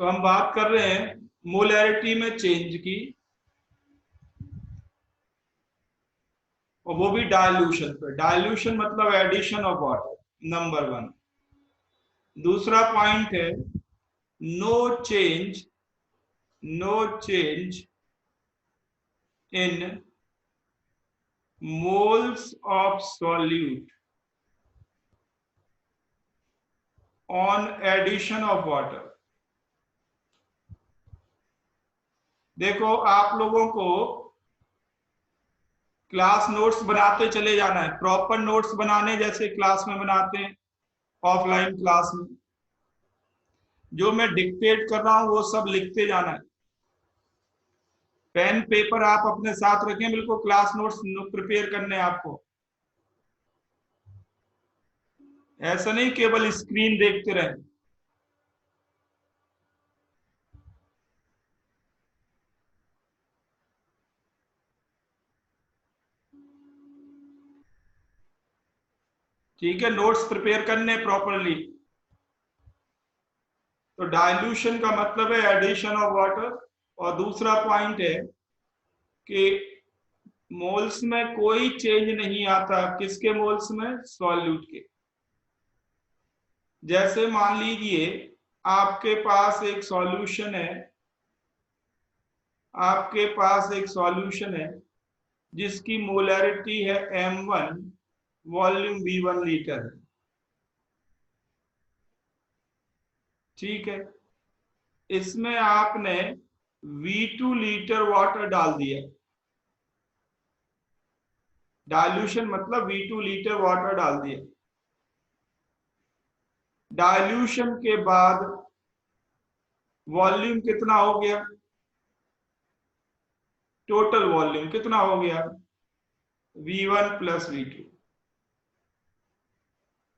तो हम बात कर रहे हैं मोलैरिटी में चेंज की, और वो भी डाइल्यूशन पे। डाइल्यूशन मतलब addition of water, number one. दूसरा पॉइंट है no change, no change in moles of solute on addition of water. देखो, आप लोगों को क्लास नोट्स बनाते चले जाना है, प्रॉपर नोट्स बनाने जैसे क्लास में बनाते हैं, ऑफलाइन क्लास में। जो मैं डिक्टेट कर रहा हूं वो सब लिखते जाना है। पेन पेपर आप अपने साथ रखें, बिल्कुल क्लास नोट्स प्रिपेयर करने हैं आपको। ऐसा नहीं केवल स्क्रीन देखते रहें। ठीक है, नोट्स प्रिपेयर करने प्रॉपरली। तो डाइल्यूशन का मतलब है एडिशन ऑफ वाटर। और दूसरा पॉइंट है कि मोल्स में कोई चेंज नहीं आता। किसके मोल्स में? सॉल्यूट के। जैसे मान लीजिए आपके पास एक सॉल्यूशन है, आपके पास एक सॉल्यूशन है जिसकी मोलैरिटी है m1, वॉल्यूम v1 लीटर है। ठीक है, इसमें आपने v2 लीटर वाटर डाल दिया। डाइल्यूशन मतलब v2 लीटर वाटर डाल दिया। डाइल्यूशन के बाद वॉल्यूम कितना हो गया? टोटल वॉल्यूम कितना हो गया? v1 plus v2।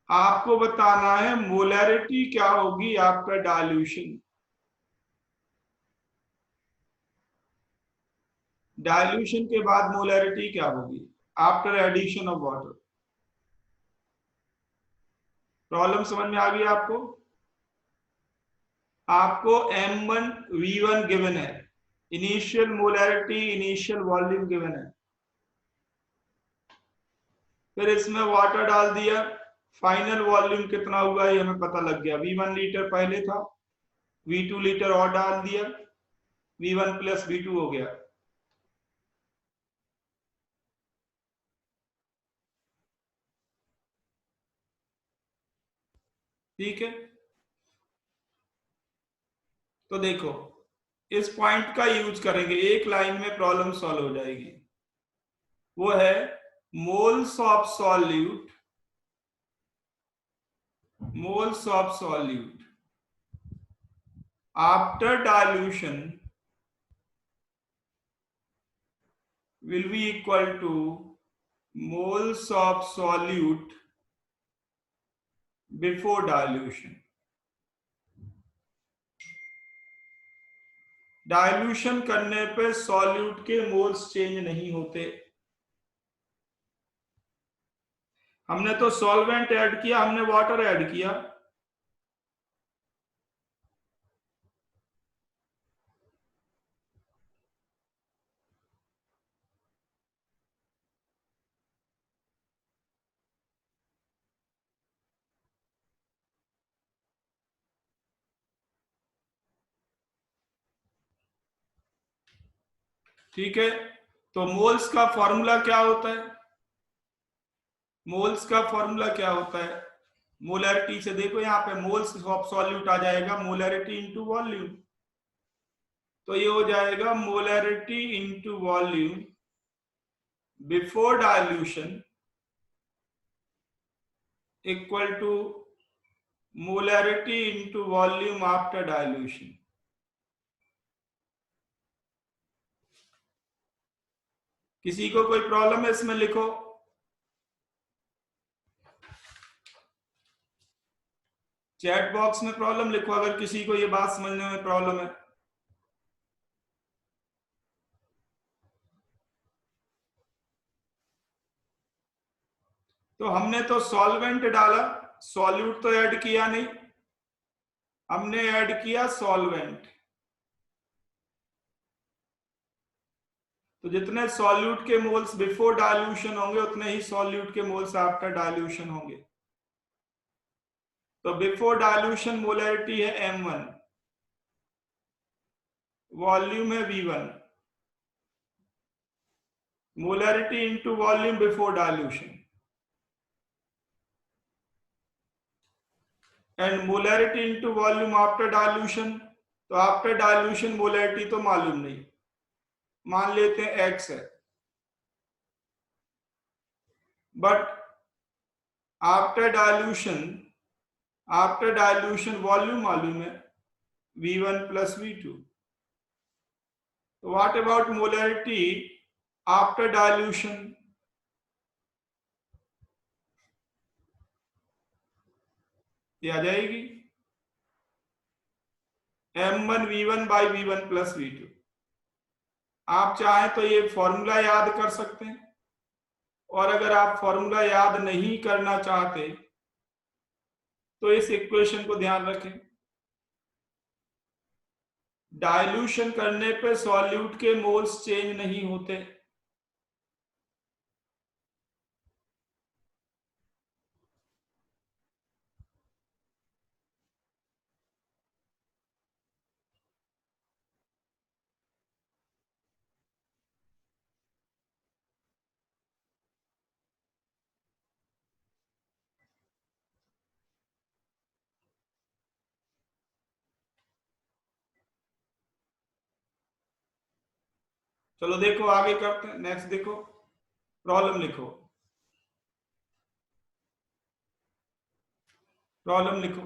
आपको बताना है मोलैरिटी क्या होगी आफ्टर डाइल्यूशन। डाइल्यूशन के बाद मोलैरिटी क्या होगी after addition of water? Problem समझ में आ गई आपको? आपको m1 v1 गिवन है, initial molarity initial volume given है, फिर इसमें वाटर डाल दिया, फाइनल वॉल्यूम कितना हुआ ये हमें पता लग गया। v1 लीटर पहले था, v2 लीटर और डाल दिया, v1 प्लस v2 हो गया। ठीक है, तो देखो इस पॉइंट का यूज करेंगे, एक लाइन में प्रॉब्लम सॉल्व हो जाएगी। वो है moles of solute, moles of solute after dilution will be equal to moles of solute before dilution। Dilution करने पे सॉल्यूट के मोल्स चेंज नहीं होते। हमने तो सॉल्वेंट ऐड किया, हमने वाटर ऐड किया। ठीक है, तो मोल्स का फॉर्मूला क्या होता है? मोल्स का फॉर्मूला क्या होता है? मोलैरिटी से देखो, यहाँ पे मोल्स ऑफ सॉल्यूट आ जाएगा, मोलैरिटी इंटू वॉल्यूम। तो ये हो जाएगा molarity into volume before dilution equal to molarity into volume after dilution. किसी को कोई प्रॉब्लम है इसमें? लिखो। चैट बॉक्स में प्रॉब्लम लिखो अगर किसी को ये बात समझने में प्रॉब्लम है। तो हमने तो सॉल्वेंट डाला, सॉल्यूट तो ऐड किया नहीं। हमने ऐड किया सॉल्वेंट, तो जितने सॉल्यूट के मोल्स बिफोर डाइल्यूशन होंगे उतने ही सॉल्यूट के मोल्स आफ्टर डाइल्यूशन होंगे। तो बिफोर डाइल्यूशन मोलैरिटी है m1, वॉल्यूम है v1, molarity into volume before dilution, and molarity into volume after dilution. तो आफ्टर डाइल्यूशन मोलैरिटी तो मालूम नहीं, मान लेते हैं x है, बट आफ्टर डाइल्यूशन वॉल्यूम मालूम है v1 प्लस v2। तो what about molarity after dilution? ये आ जाएगी m1 v1 by v1 plus v2। आप चाहें तो ये फॉर्मूला याद कर सकते हैं, और अगर आप फॉर्मूला याद नहीं करना चाहते तो इस इक्वेशन को ध्यान रखें। डाइल्यूशन करने पे सॉल्यूट के मोल्स चेंज नहीं होते। चलो देखो आगे करते हैं, नेक्स्ट देखो, प्रॉब्लम लिखो, प्रॉब्लम लिखो।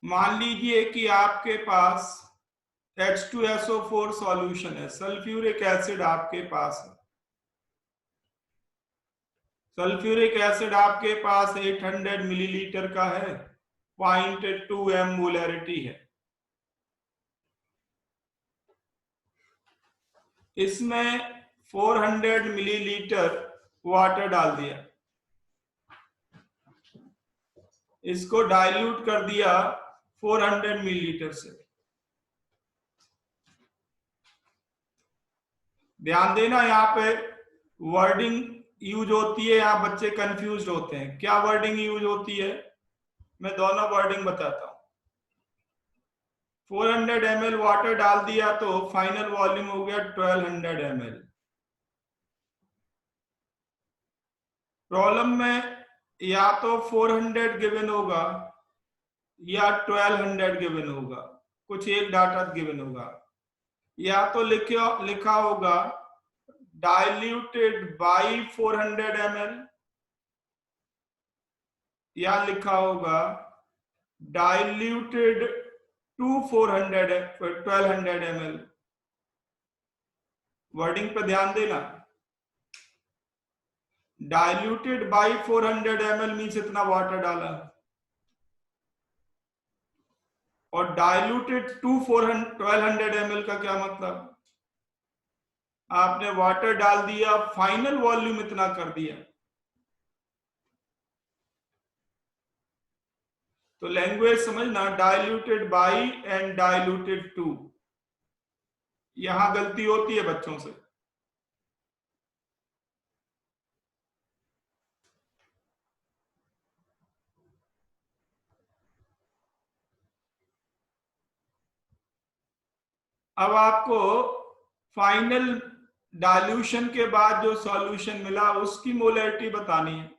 मान लीजिए कि आपके पास H2SO4 सॉल्यूशन है, सल्फ्यूरिक एसिड आपके पास है, सल्फ्यूरिक एसिड आपके पास 800 मिलीलीटर का है, 0.2 m मोलैरिटी है। इसमें 400 मिलीलीटर वाटर डाल दिया, इसको डाइल्यूट कर दिया 400 मिलीलीटर से। ध्यान देना यहाँ पे वर्डिंग यूज होती है, यहाँ बच्चे कंफ्यूज होते हैं, क्या वर्डिंग यूज होती है, मैं दोनों वर्डिंग बताता हूँ। 400 ml वाटर डाल दिया तो फाइनल वॉल्यूम हो गया 1200 ml। प्रॉब्लम में या तो 400 गिवन होगा या 1200 गिवन होगा, कुछ एक डाटा गिवन होगा, या तो लिखा होगा डाइल्यूटेड बाई 400 ml, या लिखा होगा डाइल्यूटेड टू 1200 ml। वर्डिंग पे ध्यान देना, डाइल्यूटेड बाई 400 ml मीन्स इतना वाटर डाला, और डाइल्यूटेड टू 1200 ml का क्या मतलब, आपने वाटर डाल दिया, फाइनल वॉल्यूम इतना कर दिया। तो लैंग्वेज समझना, diluted by and diluted to, यहां गलती होती है बच्चों से। अब आपको फाइनल डाइल्यूशन के बाद जो सॉल्यूशन मिला उसकी मोलैरिटी बतानी है।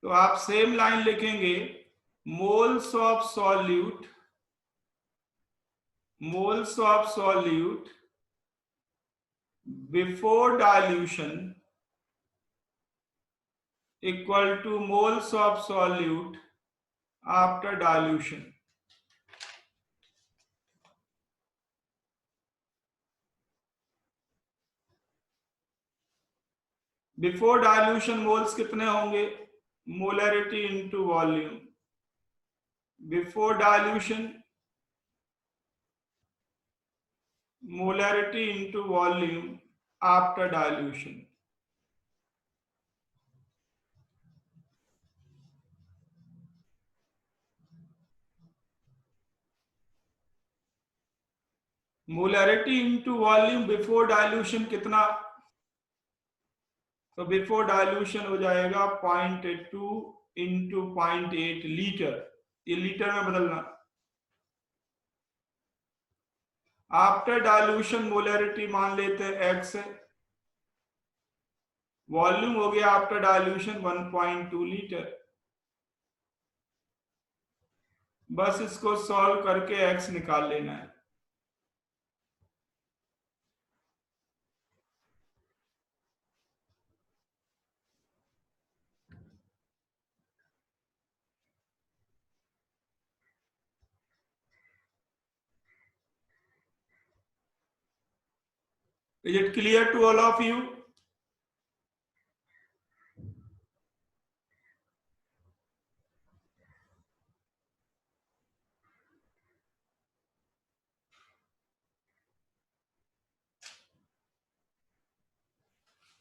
तो आप सेम लाइन लिखेंगे, moles of solute, moles of solute before dilution equal two moles of solute after dilution. Before dilution moles कितने होंगे? Molarity into volume. Before dilution molarity into volume after dilution. Molarity into volume before dilution कितना? तो before dilution हो जाएगा 0.2 into 0.8 litre. ये litre में बदलना। After dilution molarity मान लेते हैं x है, वॉल्यूम हो गया आफ्टर डाइल्यूशन 1.2 लीटर। बस इसको सॉल्व करके x निकाल लेना है। Is it clear to all of you?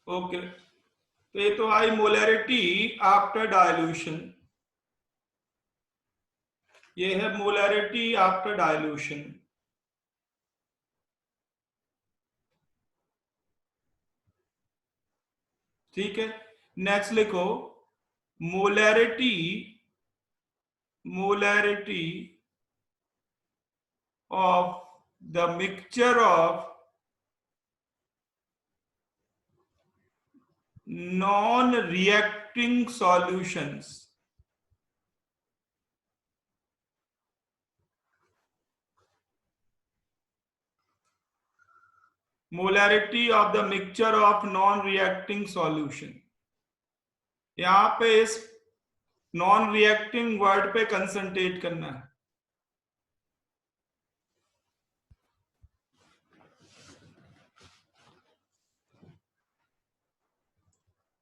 Okay, तो ये तो आई मोलैरिटी आफ्टर डाइल्यूशन, ये है मोलैरिटी आफ्टर डाइल्यूशन। ठीक है, नेक्स्ट लिखो molarity, molarity of the mixture of non reacting solutions. Molarity of the mixture of non reacting solution. यहां पे इस नॉन रिएक्टिंग वर्ड पे कंसंट्रेट करना है।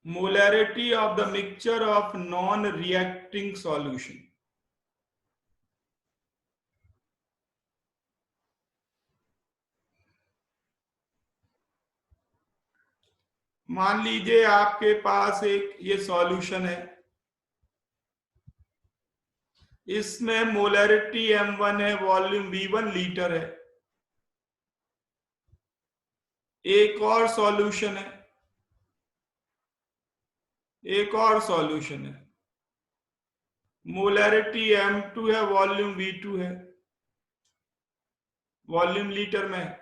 molarity of the mixture of non-reacting solution। मान लीजिए आपके पास एक ये सॉल्यूशन है, इसमें मोलैरिटी m1 है, वॉल्यूम v1 लीटर है। एक और सॉल्यूशन है, एक और सॉल्यूशन है, मोलैरिटी m2 है, वॉल्यूम v2 है, वॉल्यूम लीटर में है।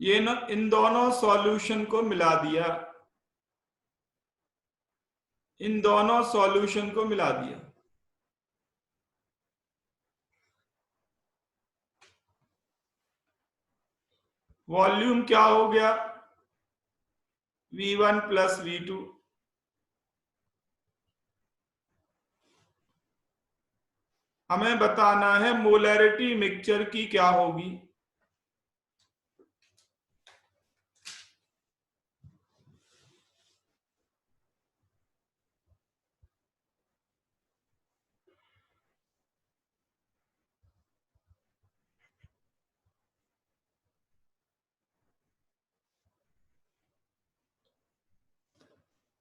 ये ना इन दोनों सॉल्यूशन को मिला दिया, इन दोनों सॉल्यूशन को मिला दिया। वॉल्यूम क्या हो गया? v1 plus v2। हमें बताना है मोलैरिटी मिक्सचर की क्या होगी।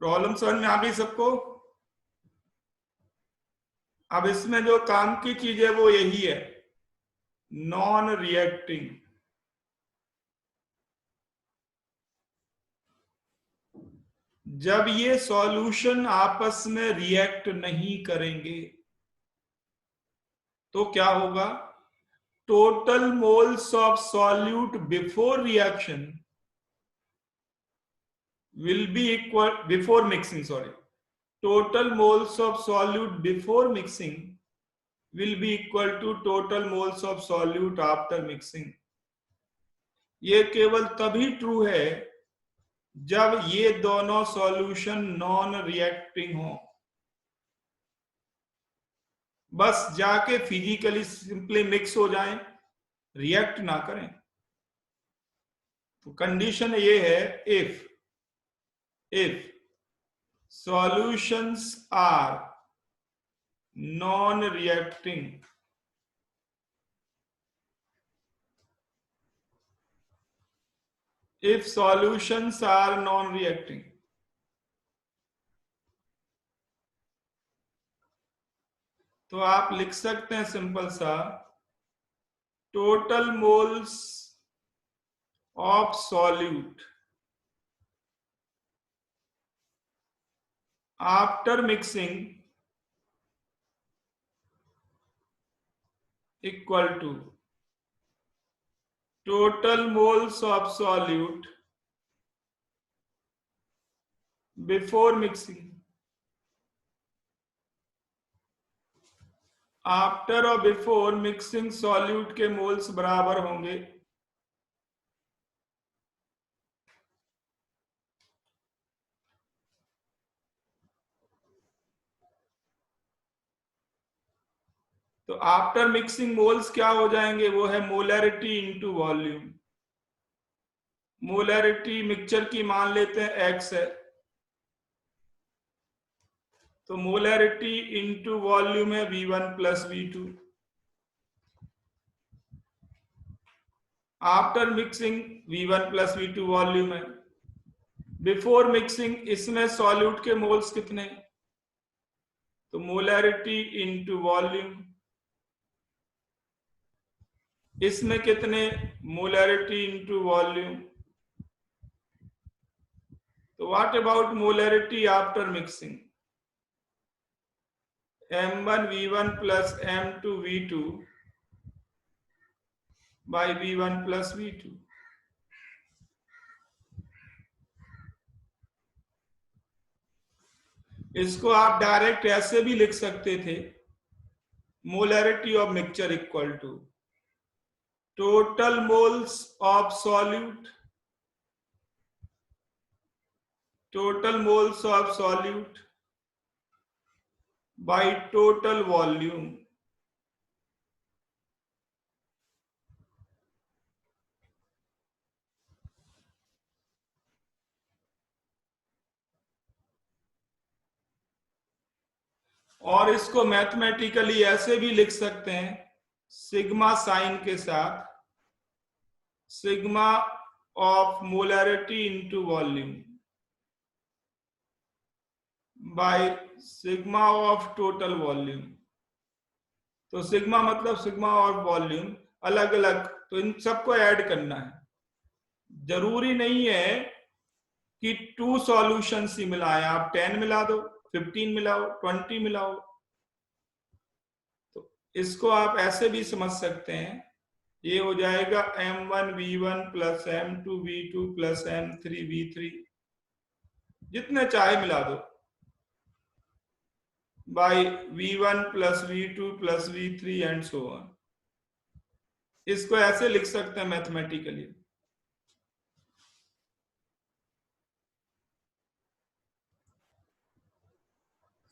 प्रॉब्लम समझ में आ गई सबको? अब इसमें जो काम की चीज है वो यही है, नॉन रिएक्टिंग। जब ये सॉल्यूशन आपस में रिएक्ट नहीं करेंगे तो क्या होगा? Total moles of solute before reaction will be equal before mixing, sorry, total moles of solute before mixing will be equal to total moles of solute after mixing। ये केवल तभी ट्रू है जब ये दोनों सॉल्यूशन नॉन रिएक्टिंग हो। बस जाके फिजिकली सिंपली मिक्स हो जाएं, रिएक्ट ना करें। तो कंडीशन ये है, if solutions are non reacting, if solutions are non-reacting, तो आप लिख सकते हैं सिंपल सा, total moles of solute after mixing equal to total moles of solute before mixing. After और बिफोर मिक्सिंग सॉल्यूट के मोल्स बराबर होंगे तो आफ्टर मिक्सिंग मोल्स क्या हो जाएंगे, वो है molarity into volume. Molarity mixture की मान लेते हैं x है, तो मोलैरिटी इंटू वॉल्यूम है V1 plus V2। After mixing V1 plus V2 volume है। बिफोर मिक्सिंग इसमें सॉल्यूट के मोल्स कितने, तो मोलैरिटी इंटू वॉल्यूम, इसमें कितने, मोलैरिटी इंटू वॉल्यूम। तो what about molarity after mixing, M1 V1 plus M2 V2 by V1 plus V2। इसको आप डायरेक्ट ऐसे भी लिख सकते थे, molarity of mixture equal to total moles of solute, total moles of solute by total volume. और इसको mathematically ऐसे भी लिख सकते हैं, सिग्मा साइन के साथ, sigma of molarity into volume by sigma of total volume. तो सिग्मा मतलब सिग्मा ऑफ वॉल्यूम अलग अलग, तो इन सबको ऐड करना है। जरूरी नहीं है कि 2 सॉल्यूशंस ही मिलाएं, आप 10 मिला दो, 15 मिलाओ, 20 मिलाओ। तो इसको आप ऐसे भी समझ सकते हैं, ये हो जाएगा M1 V1 plus M2 V2 plus M3 V3, जितने चाहे मिला दो, by V1 plus V2 plus V3 and so on. इसको ऐसे लिख सकते हैं mathematically.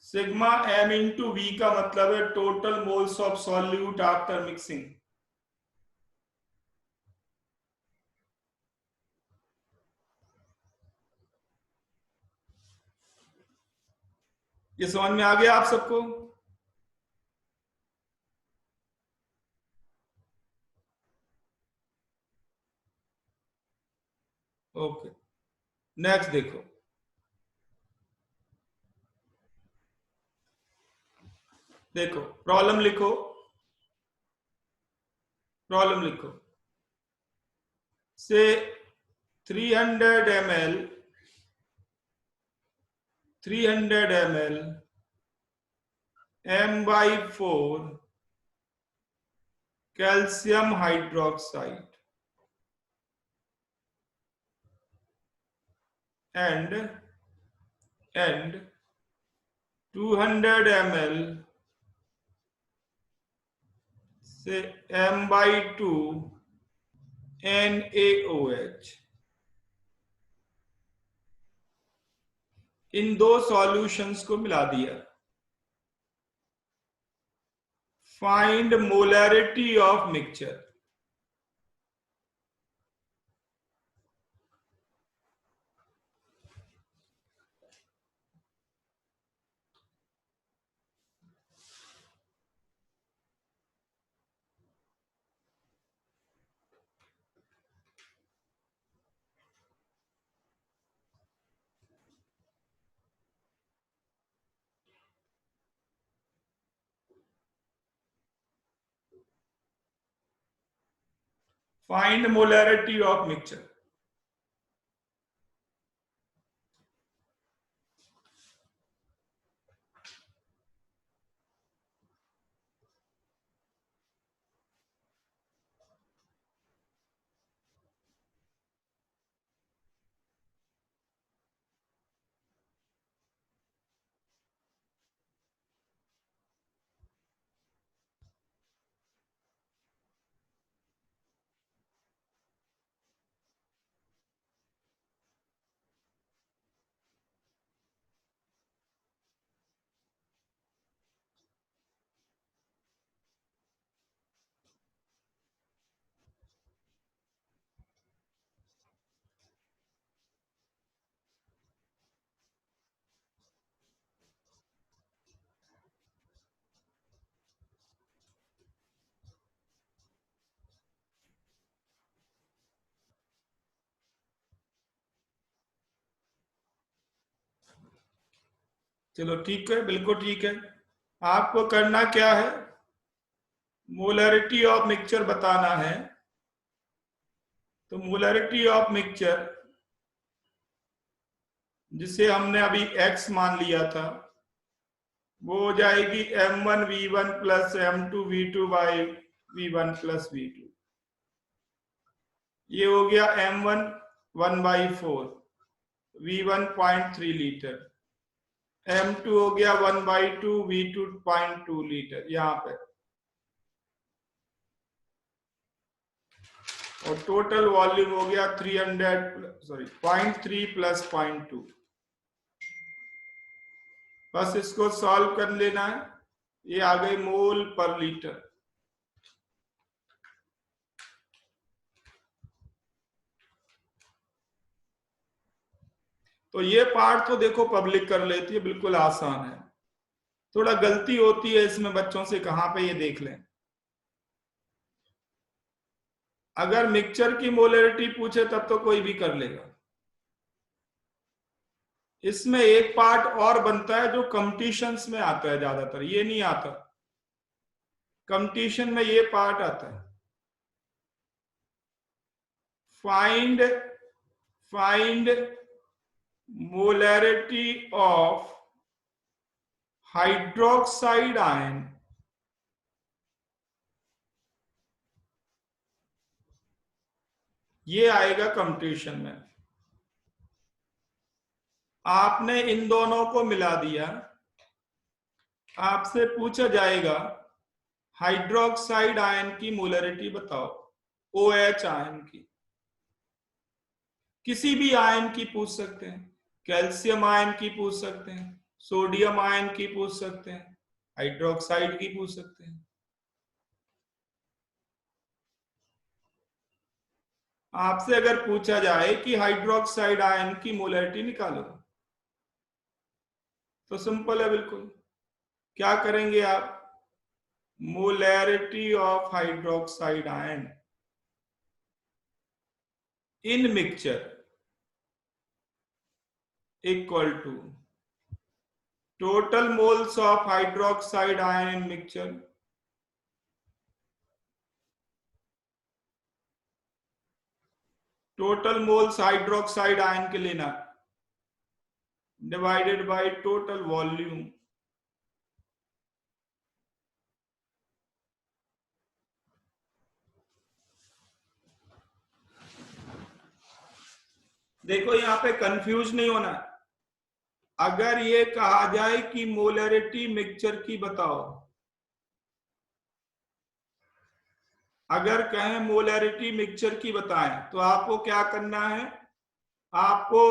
Sigma M into V का मतलब है total moles of solute after mixing. ये समझ में आ गया आप सबको? ओके, नेक्स्ट देखो, देखो प्रॉब्लम लिखो, प्रॉब्लम लिखो। से 300 ml 300 ml M/4 calcium hydroxide and 200 ml से M/2 NaOH, इन दो सॉल्यूशंस को मिला दिया। Find molarity of mixture. Find molarity of mixture. चलो ठीक है, बिल्कुल ठीक है। आपको करना क्या है, मोलैरिटी ऑफ मिक्सचर बताना है। तो मोलैरिटी ऑफ मिक्सचर जिसे हमने अभी x मान लिया था, वो हो जाएगी m1v1 plus m2v2 by v1 plus v2। ये हो गया m1 1/4, v1 0.3 लीटर, m2 हो गया 1/2, v2 0.2 लीटर यहाँ पे। और टोटल वॉल्यूम हो गया 0.3 प्लस 0.2। बस इसको सॉल्व कर लेना है। ये आ गई मोल पर लीटर। तो ये पार्ट तो देखो पब्लिक कर लेती है, बिल्कुल आसान है। थोड़ा गलती होती है इसमें बच्चों से, कहां पे ये देख लें। अगर मिक्सचर की मोलैरिटी पूछे तब तो कोई भी कर लेगा। इसमें एक पार्ट और बनता है जो कंपटीशंस में आता है, ज्यादातर ये नहीं आता। कंपटीशन में ये पार्ट आता है, find molarity of hydroxide ion ये आएगा कंपटीशन में। आपने इन दोनों को मिला दिया, आपसे पूछा जाएगा हाइड्रोक्साइड आयन की मोलैरिटी बताओ, OH आयन की। किसी भी आयन की पूछ सकते हैं, कैल्शियम आयन की पूछ सकते हैं, सोडियम आयन की पूछ सकते हैं, हाइड्रोक्साइड की पूछ सकते हैं। आपसे अगर पूछा जाए कि हाइड्रोक्साइड आयन की मोलैरिटी निकालो, तो सिंपल है बिल्कुल। क्या करेंगे आप, molarity of hydroxide ion in mixture equal to total moles of hydroxide ion in mixture total moles hydroxide ion के लेना डिवाइडेड बाय टोटल वॉल्यूम। देखो यहां पे कंफ्यूज नहीं होना। अगर ये कहा जाए कि मोलैरिटी मिक्सचर की बताओ, अगर कहें मोलैरिटी मिक्सचर की बताएं, तो आपको क्या करना है, आपको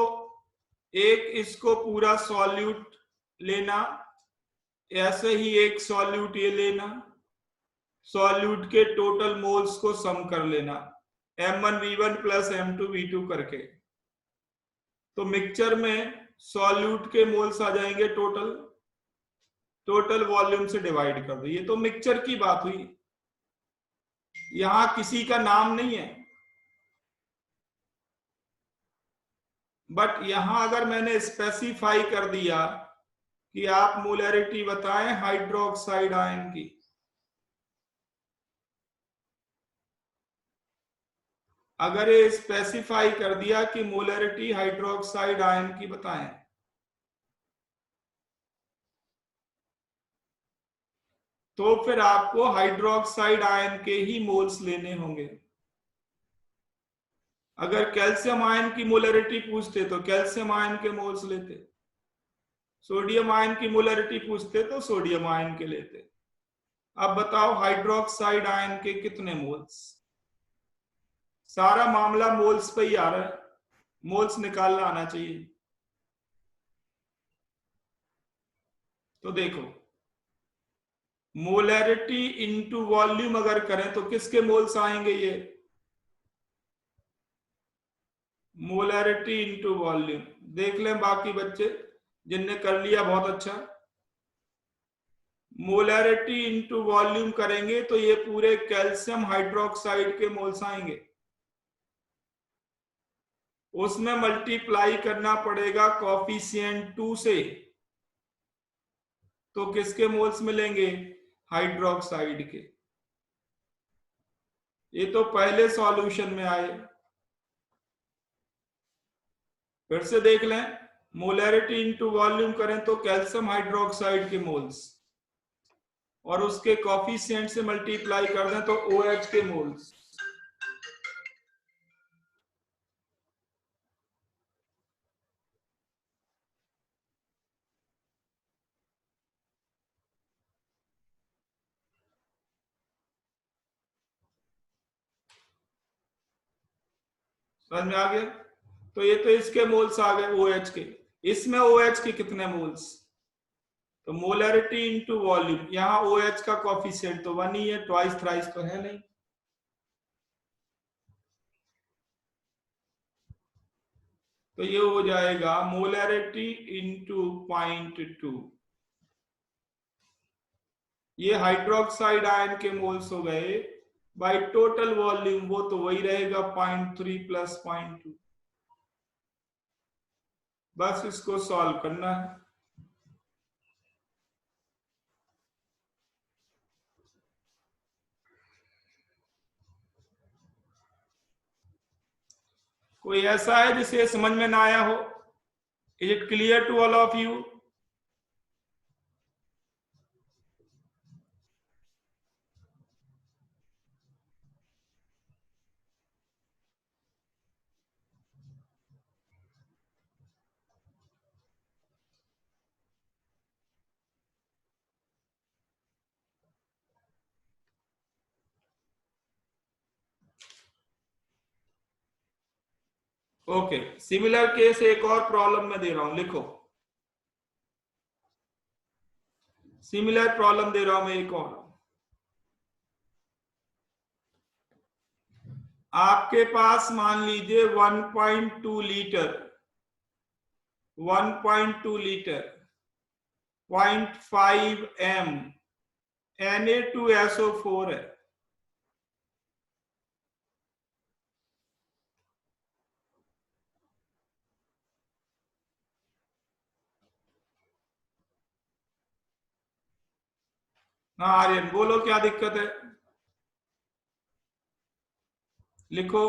एक इसको पूरा सॉल्यूट लेना, ऐसे ही एक सॉल्यूट ये लेना, सॉल्यूट के टोटल मोल्स को सम कर लेना m1v1 प्लस m2v2 करके। तो मिक्सचर में सॉल्यूट के मोल्स आ जाएंगे टोटल वॉल्यूम से डिवाइड कर दो। ये तो मिक्सचर की बात हुई, यहां किसी का नाम नहीं है। बट यहां अगर मैंने स्पेसिफाई कर दिया कि आप मोलैरिटी बताएं हाइड्रोक्साइड आयन की, अगर ये स्पेसिफाई कर दिया कि मोलरिटी हाइड्रोक्साइड आयन की बताएं, तो फिर आपको हाइड्रोक्साइड आयन के ही मोल्स लेने होंगे। अगर कैल्शियम आयन की मोलरिटी पूछते तो कैल्शियम आयन के मोल्स लेते, सोडियम आयन की मोलरिटी पूछते तो सोडियम आयन के लेते। अब बताओ हाइड्रोक्साइड आयन के कितने मोल्स? सारा मामला मोल्स पे ही आ रहा है, मोल्स निकालना आना चाहिए। तो देखो, मोलरिटी इनटू वॉल्यूम अगर करें तो किसके मोल्स आएंगे? ये मोलरिटी इनटू वॉल्यूम। देख लें बाकी बच्चे जिनने कर लिया, बहुत अच्छा। मोलरिटी इनटू वॉल्यूम करेंगे तो ये पूरे कैल्शियम हाइड्रोक्साइड के मोल्स आएंगे। उसमें मल्टीप्लाई करना पड़ेगा कॉफिशिएंट 2 से, तो किसके मोल्स मिलेंगे? हाइड्रोक्साइड के। ये तो पहले सॉल्यूशन में आए। फिर से देख लें, मोलरिटी इनटू वॉल्यूम करें तो कैल्शियम हाइड्रोक्साइड के मोल्स, और उसके कॉफिशिएंट से मल्टीप्लाई कर दें तो OH के मोल्स। समझ में आ गया? तो ये तो इसके मोल्स आ गए OH के। इसमें OH के कितने मोल्स? तो मोलरिटी इनटू वॉल्यूम, यहां OH का कॉफिशिएंट तो 1 ही है, ट्वाइस थ्राइस तो है नहीं। तो ये हो जाएगा मोलरिटी इनटू 0.2। ये हाइड्रोक्साइड आयन के मोल्स हो गए। बाय टोटल वॉल्यूम वो तो वही रहेगा 0.3 प्लस 0.2। बस इसको सॉल्व करना है। कोई ऐसा है जिसे समझ में ना आया हो? Is it clear to all of you? Okay, similar case एक और प्रॉब्लम में दे रहा हूं, लिखो। सिमिलर प्रॉब्लम दे रहा हूं मैं एक और। आपके पास मान लीजिए 1.2 लीटर 1.2 लीटर 0.5 m Na2SO4 है। हाँ आर्यन, बोलो क्या दिक्कत है? लिखो।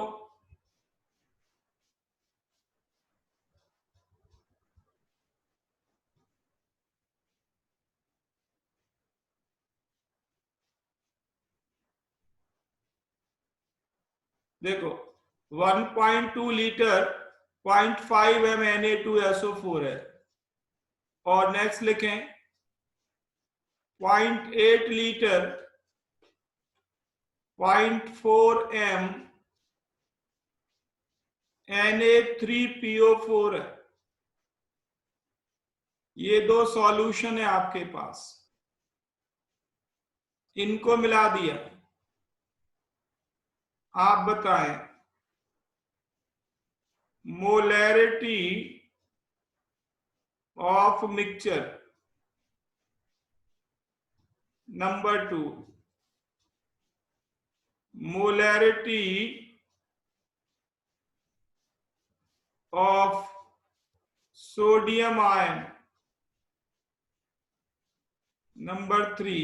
देखो, 1.2 लीटर 0.5 m Na2SO4 है। और नेक्स्ट लिखें 0.8 लीटर 0.4 m Na3PO4 है। ये दो सॉल्यूशन है आपके पास, इनको मिला दिया। आप बताएं molarity of mixture number 2, molarity of sodium ion number 3,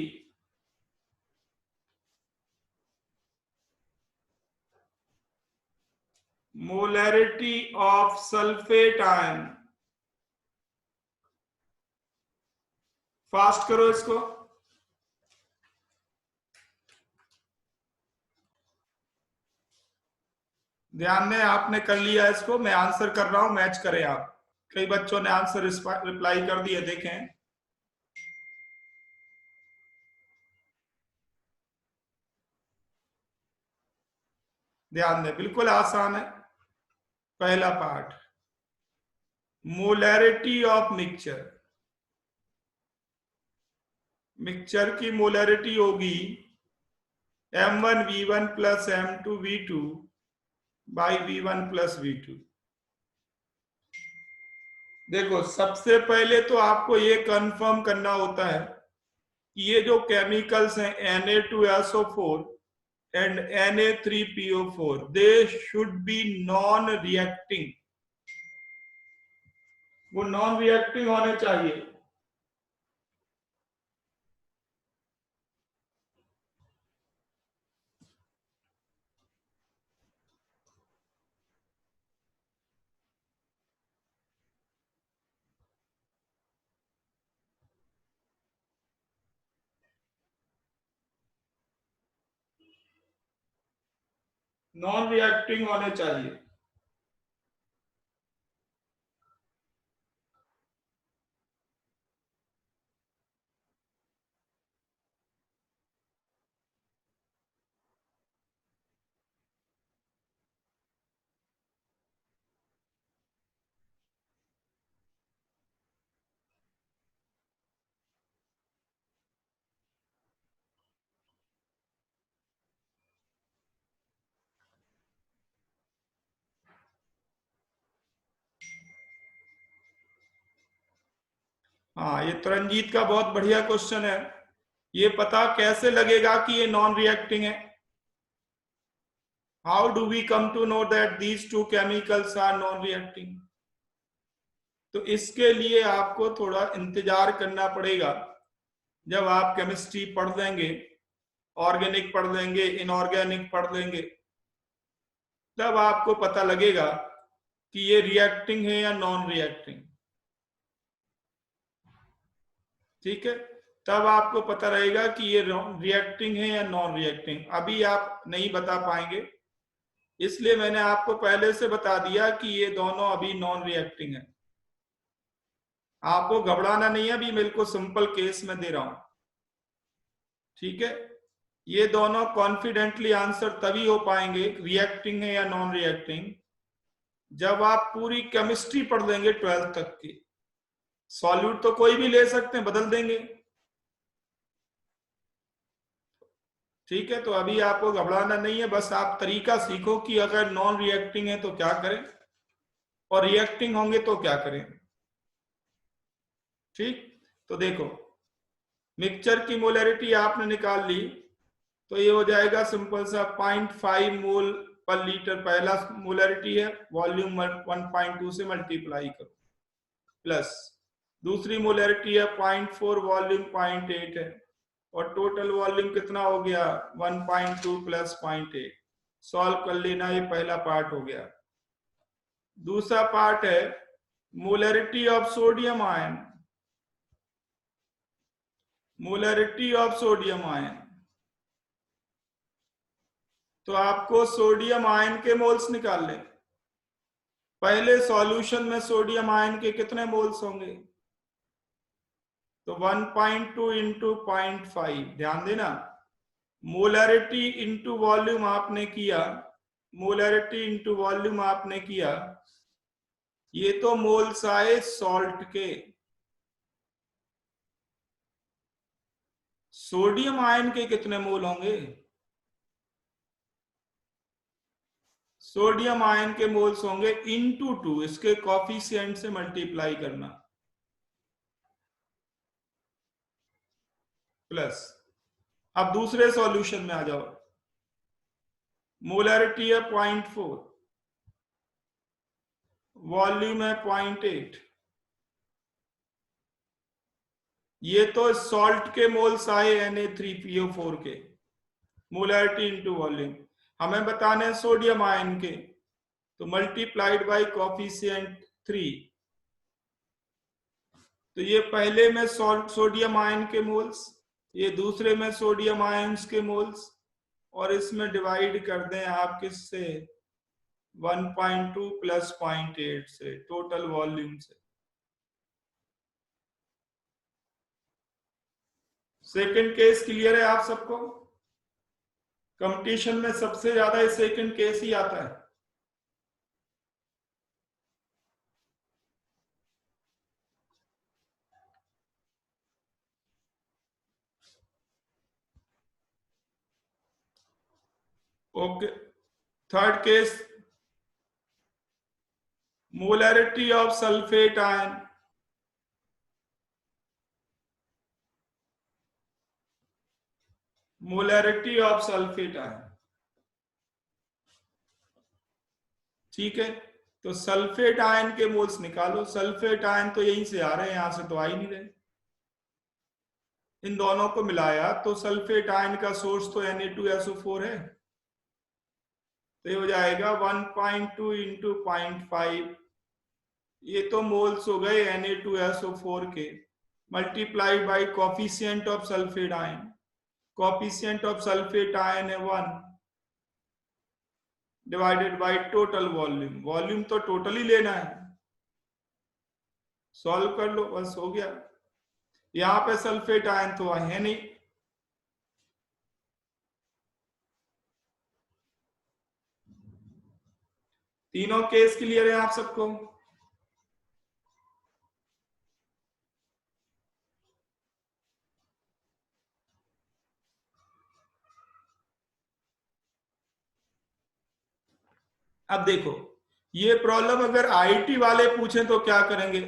molarity of sulphate ion, fast करो इसको। ध्यान दें, आपने कर लिया इसको, मैं आंसर कर रहा हूं, मैच करें आप। कई बच्चों ने आंसर रिप्लाई कर दिए, देखें। ध्यान दें, बिल्कुल आसान है। पहला part, molarity of mixture, mixture की मोलैरिटी होगी M1V1 plus M2V2 by V1 plus V2। देखो, सबसे पहले तो आपको ये कंफर्म करना होता है कि ये जो केमिकल्स हैं Na2SO4 and Na3PO4, they should be non reacting, वो नॉन रिएक्टिंग होने चाहिए। नॉन रिएक्टिंग होने चाहिए। हाँ, ये तरनजीत का बहुत बढ़िया क्वेश्चन है। ये पता कैसे लगेगा कि ये नॉन रिएक्टिंग है? How do we come to know that these two chemicals are non reacting? तो इसके लिए आपको थोड़ा इंतजार करना पड़ेगा। जब आप केमिस्ट्री पढ़ लेंगे, ऑर्गेनिक पढ़ लेंगे, इनऑर्गेनिक पढ़ लेंगे, तब आपको पता लगेगा कि ये रिएक्टिंग है या नॉन रिएक्टिंग। ठीक है, तब आपको पता रहेगा कि ये रिएक्टिंग है या नॉन रिएक्टिंग। अभी आप नहीं बता पाएंगे, इसलिए मैंने आपको पहले से बता दिया कि ये दोनों अभी नॉन रिएक्टिंग है। आपको घबराना नहीं है, अभी मेरे को सिंपल केस में दे रहा हूं। ठीक है, ये दोनों कॉन्फिडेंटली आंसर तभी हो पाएंगे रिएक्टिंग है या नॉन रिएक्टिंग, जब आप पूरी केमिस्ट्री पढ़ लेंगे 12th तक की। सॉल्यूट तो कोई भी ले सकते हैं, बदल देंगे। ठीक है, तो अभी आपको घबराना नहीं है, बस आप तरीका सीखो कि अगर नॉन रिएक्टिंग है तो क्या करें और रिएक्टिंग होंगे तो क्या करें। ठीक, तो देखो, मिक्सचर की मोलैरिटी आपने निकाल ली, तो ये हो जाएगा सिंपल सा 0.5 मोल पर लीटर पहला मोलैरिटी है, वॉल्यूम 1.2 से मल्टीप्लाई करो, प्लस दूसरी मोलैरिटी है 0.4, वॉल्यूम 0.8 है, और टोटल वॉल्यूम कितना हो गया 1.2 प्लस 0.8। सॉल्व कर लेना, ये पहला पार्ट हो गया। दूसरा पार्ट है molarity of sodium ion, molarity of sodium ion. तो आपको सोडियम आयन के मोल्स निकालने। पहले सॉल्यूशन में सोडियम आयन के कितने मोल्स होंगे? तो 1.2 इंटू 0.5, ध्यान देना, मोलैरिटी इंटू वॉल्यूम आपने किया, मोलैरिटी इंटू वॉल्यूम आपने किया, ये तो मोल्स आए सॉल्ट के। सोडियम आयन के कितने मोल होंगे? सोडियम आयन के मोल्स होंगे इंटू 2, इसके कॉफिशिएंट से मल्टीप्लाई करना, प्लस। अब दूसरे सॉल्यूशन में आ जाओ, मोलैरिटी है 0.4, वॉल्यूम है 0.8, ये तो सॉल्ट के मोल्स आए Na3PO4 के, मोलैरिटी इंटू वॉल्यूम। हमें बताने सोडियम आयन के, तो मल्टीप्लाइड बाय कोफिशिएंट 3, तो ये पहले में सोडियम आयन के मोल्स, ये दूसरे में सोडियम आयन्स के मोल्स, और इसमें डिवाइड कर दें आप किससे, 1.2 प्लस 0.8 से, टोटल वॉल्यूम से। सेकंड केस क्लियर है आप सबको? कंपटीशन में सबसे ज्यादा सेकंड केस ही आता है। Okay, third case, molarity of sulphate ion, molarity of sulphate ion, ठीक है। तो सल्फेट आयन के मोल्स निकालो। सल्फेट आयन तो यहीं से आ रहे हैं, यहां से तो आ ही नहीं रहे। इन दोनों को मिलाया तो सल्फेट आयन का सोर्स तो Na2SO4 है, तो ये हो जाएगा 1.2 इंटू 0.5, ये तो मोल्स हो गए Na2SO4 के, multiplied by coefficient of sulphate ion. Coefficient of sulphate ion है 1, divided by total volume. Volume तो टोटल ही लेना है, सॉल्व कर लो, बस हो गया। यहां पे सल्फेट आयन तो है नहीं, तीनों केस क्लियर है आप सबको? अब देखो, ये प्रॉब्लम अगर आईटी वाले पूछें तो क्या करेंगे,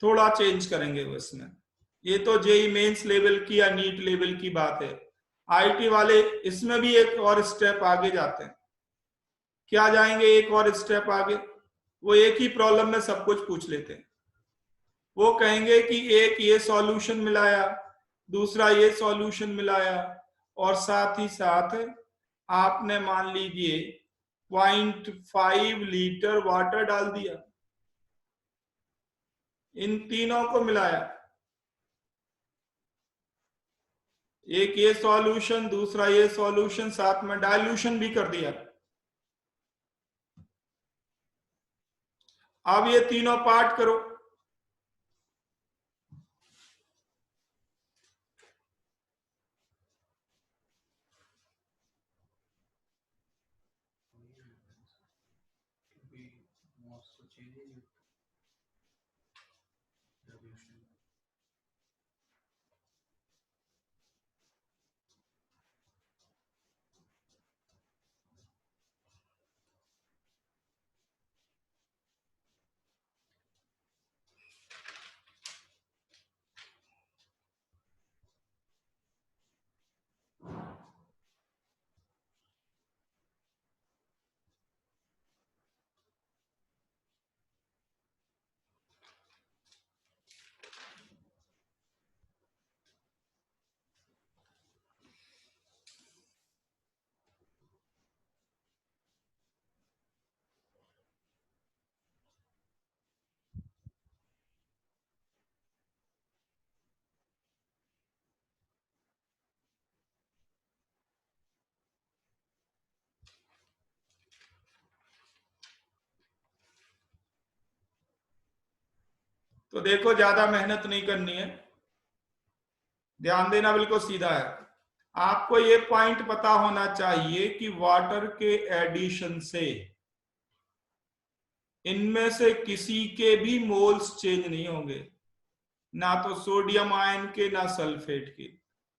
थोड़ा चेंज करेंगे उसमें। ये तो जेई मेंस लेवल की या नीट लेवल की बात है। आईटी वाले इसमें भी एक और स्टेप आगे जाते हैं। क्या जाएंगे एक और स्टेप आगे? वो एक ही प्रॉब्लम में सब कुछ पूछ लेते हैं। वो कहेंगे कि एक ये सॉल्यूशन मिलाया, दूसरा ये सॉल्यूशन मिलाया, और साथ ही साथ आपने मान लीजिए 0.5 लीटर वाटर डाल दिया, इन तीनों को मिलाया, एक ये सॉल्यूशन, दूसरा ये सॉल्यूशन, साथ में डाइल्यूशन भी कर दिया। अब ये तीनों पार्ट करो, तो देखो ज्यादा मेहनत नहीं करनी है, ध्यान देना बिल्कुल सीधा है। आपको ये पॉइंट पता होना चाहिए कि वाटर के एडिशन से इनमें से किसी के भी मोल्स चेंज नहीं होंगे, ना तो सोडियम आयन के ना सल्फेट के,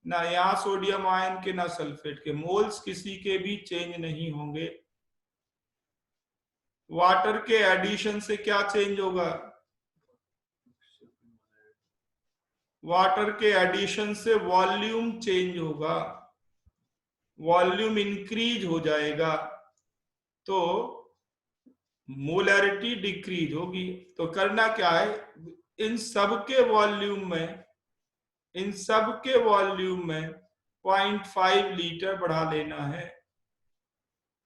ना यहाँ सोडियम आयन के ना सल्फेट के, मोल्स किसी के भी चेंज नहीं होंगे। वाटर के एडिशन से क्या चेंज होगा? वाटर के एडिशन से वॉल्यूम चेंज होगा, वॉल्यूम इंक्रीज हो जाएगा, तो मोलैरिटी डिक्रीज होगी। तो करना क्या है, इन सब के वॉल्यूम में, इन सब के वॉल्यूम में 0.5 लीटर बढ़ा लेना है,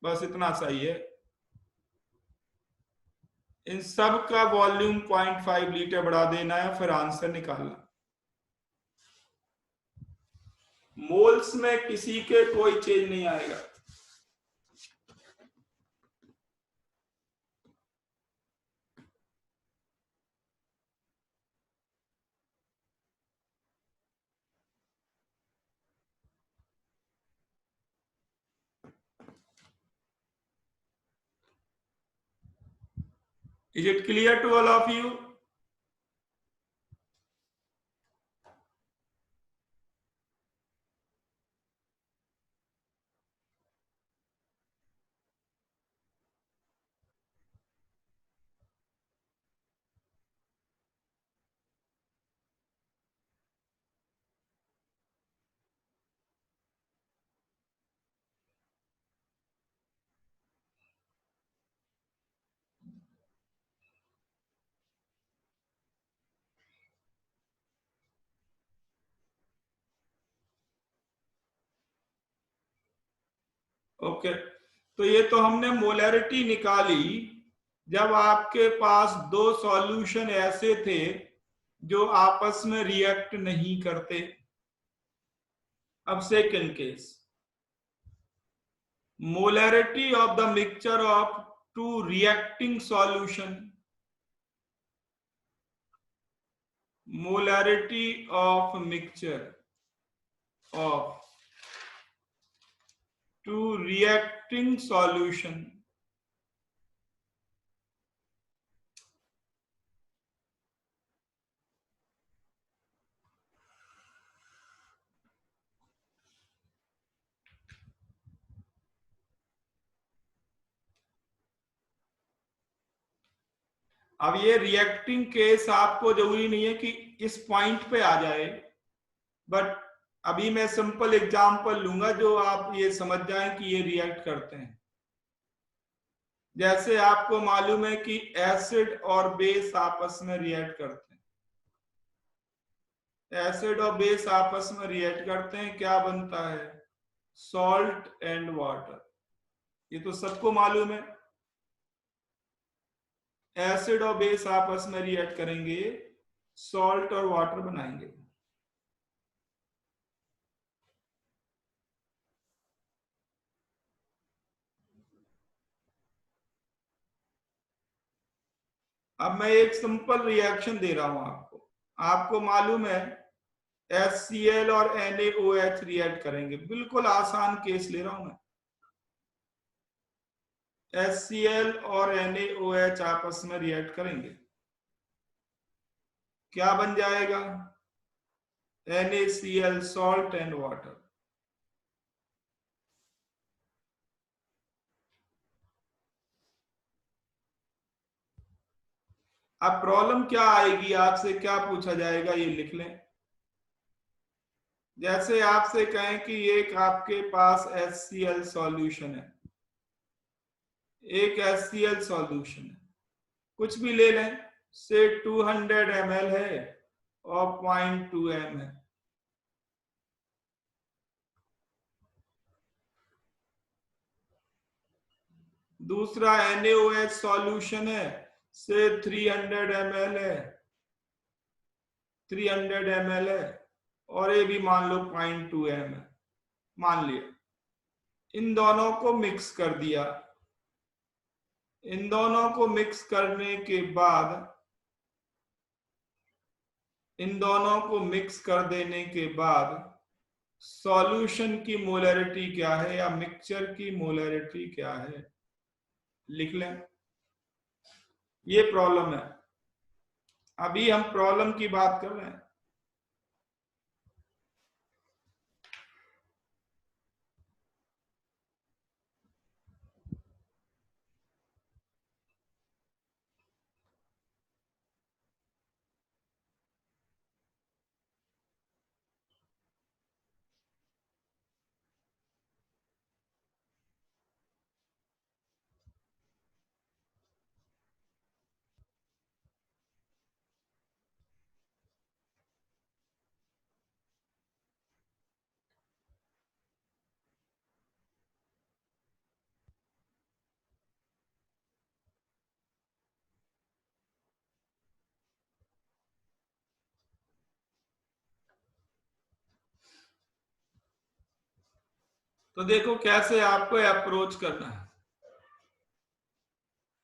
बस इतना सही है। इन सब का वॉल्यूम 0.5 लीटर बढ़ा देना है, फिर आंसर निकालना। मोल्स में किसी के कोई चेंज नहीं आएगा। Is it clear to all of you? Okay, तो ये तो हमने मोलैरिटी निकाली जब आपके पास दो सॉल्यूशन ऐसे थे जो आपस में रिएक्ट नहीं करते। अब second case, molarity of the mixture of two reacting solution, molarity of mixture of two reacting solution। अब ये रिएक्टिंग केस आपको जरूरी नहीं है कि इस पॉइंट पे आ जाए, बट अभी मैं सिंपल एग्जांपल लूंगा जो आप ये समझ जाएं कि ये रिएक्ट करते हैं। जैसे आपको मालूम है कि एसिड और बेस आपस में रिएक्ट करते हैं, एसिड और बेस आपस में रिएक्ट करते हैं, क्या बनता है? Salt and water. ये तो सबको मालूम है, एसिड और बेस आपस में रिएक्ट करेंगे, सॉल्ट और वाटर बनाएंगे। अब मैं एक सिंपल रिएक्शन दे रहा हूं आपको, आपको मालूम है HCl और NaOH रिएक्ट करेंगे, बिल्कुल आसान केस ले रहा हूं मैं। HCl और NaOH आपस में रिएक्ट करेंगे, क्या बन जाएगा? NaCl, salt and water. अब प्रॉब्लम क्या आएगी, आपसे क्या पूछा जाएगा, ये लिख लें। जैसे आपसे कहें कि एक आपके पास HCl सॉल्यूशन है, एक HCl सॉल्यूशन है, कुछ भी ले लें, से 200 ml है और 0.2 m है। दूसरा NaOH सॉल्यूशन है, से 300 ml है, 300 ml है, और ये भी मान लो 0.2 m है, मान लिया। इन दोनों को मिक्स कर दिया, इन दोनों को मिक्स करने के बाद, इन दोनों को मिक्स कर देने के बाद सॉल्यूशन की मोलैरिटी क्या है या मिक्सचर की मोलैरिटी क्या है, लिख लें। ये प्रॉब्लम है, अभी हम प्रॉब्लम की बात कर रहे हैं। तो देखो कैसे आपको अप्रोच करना है,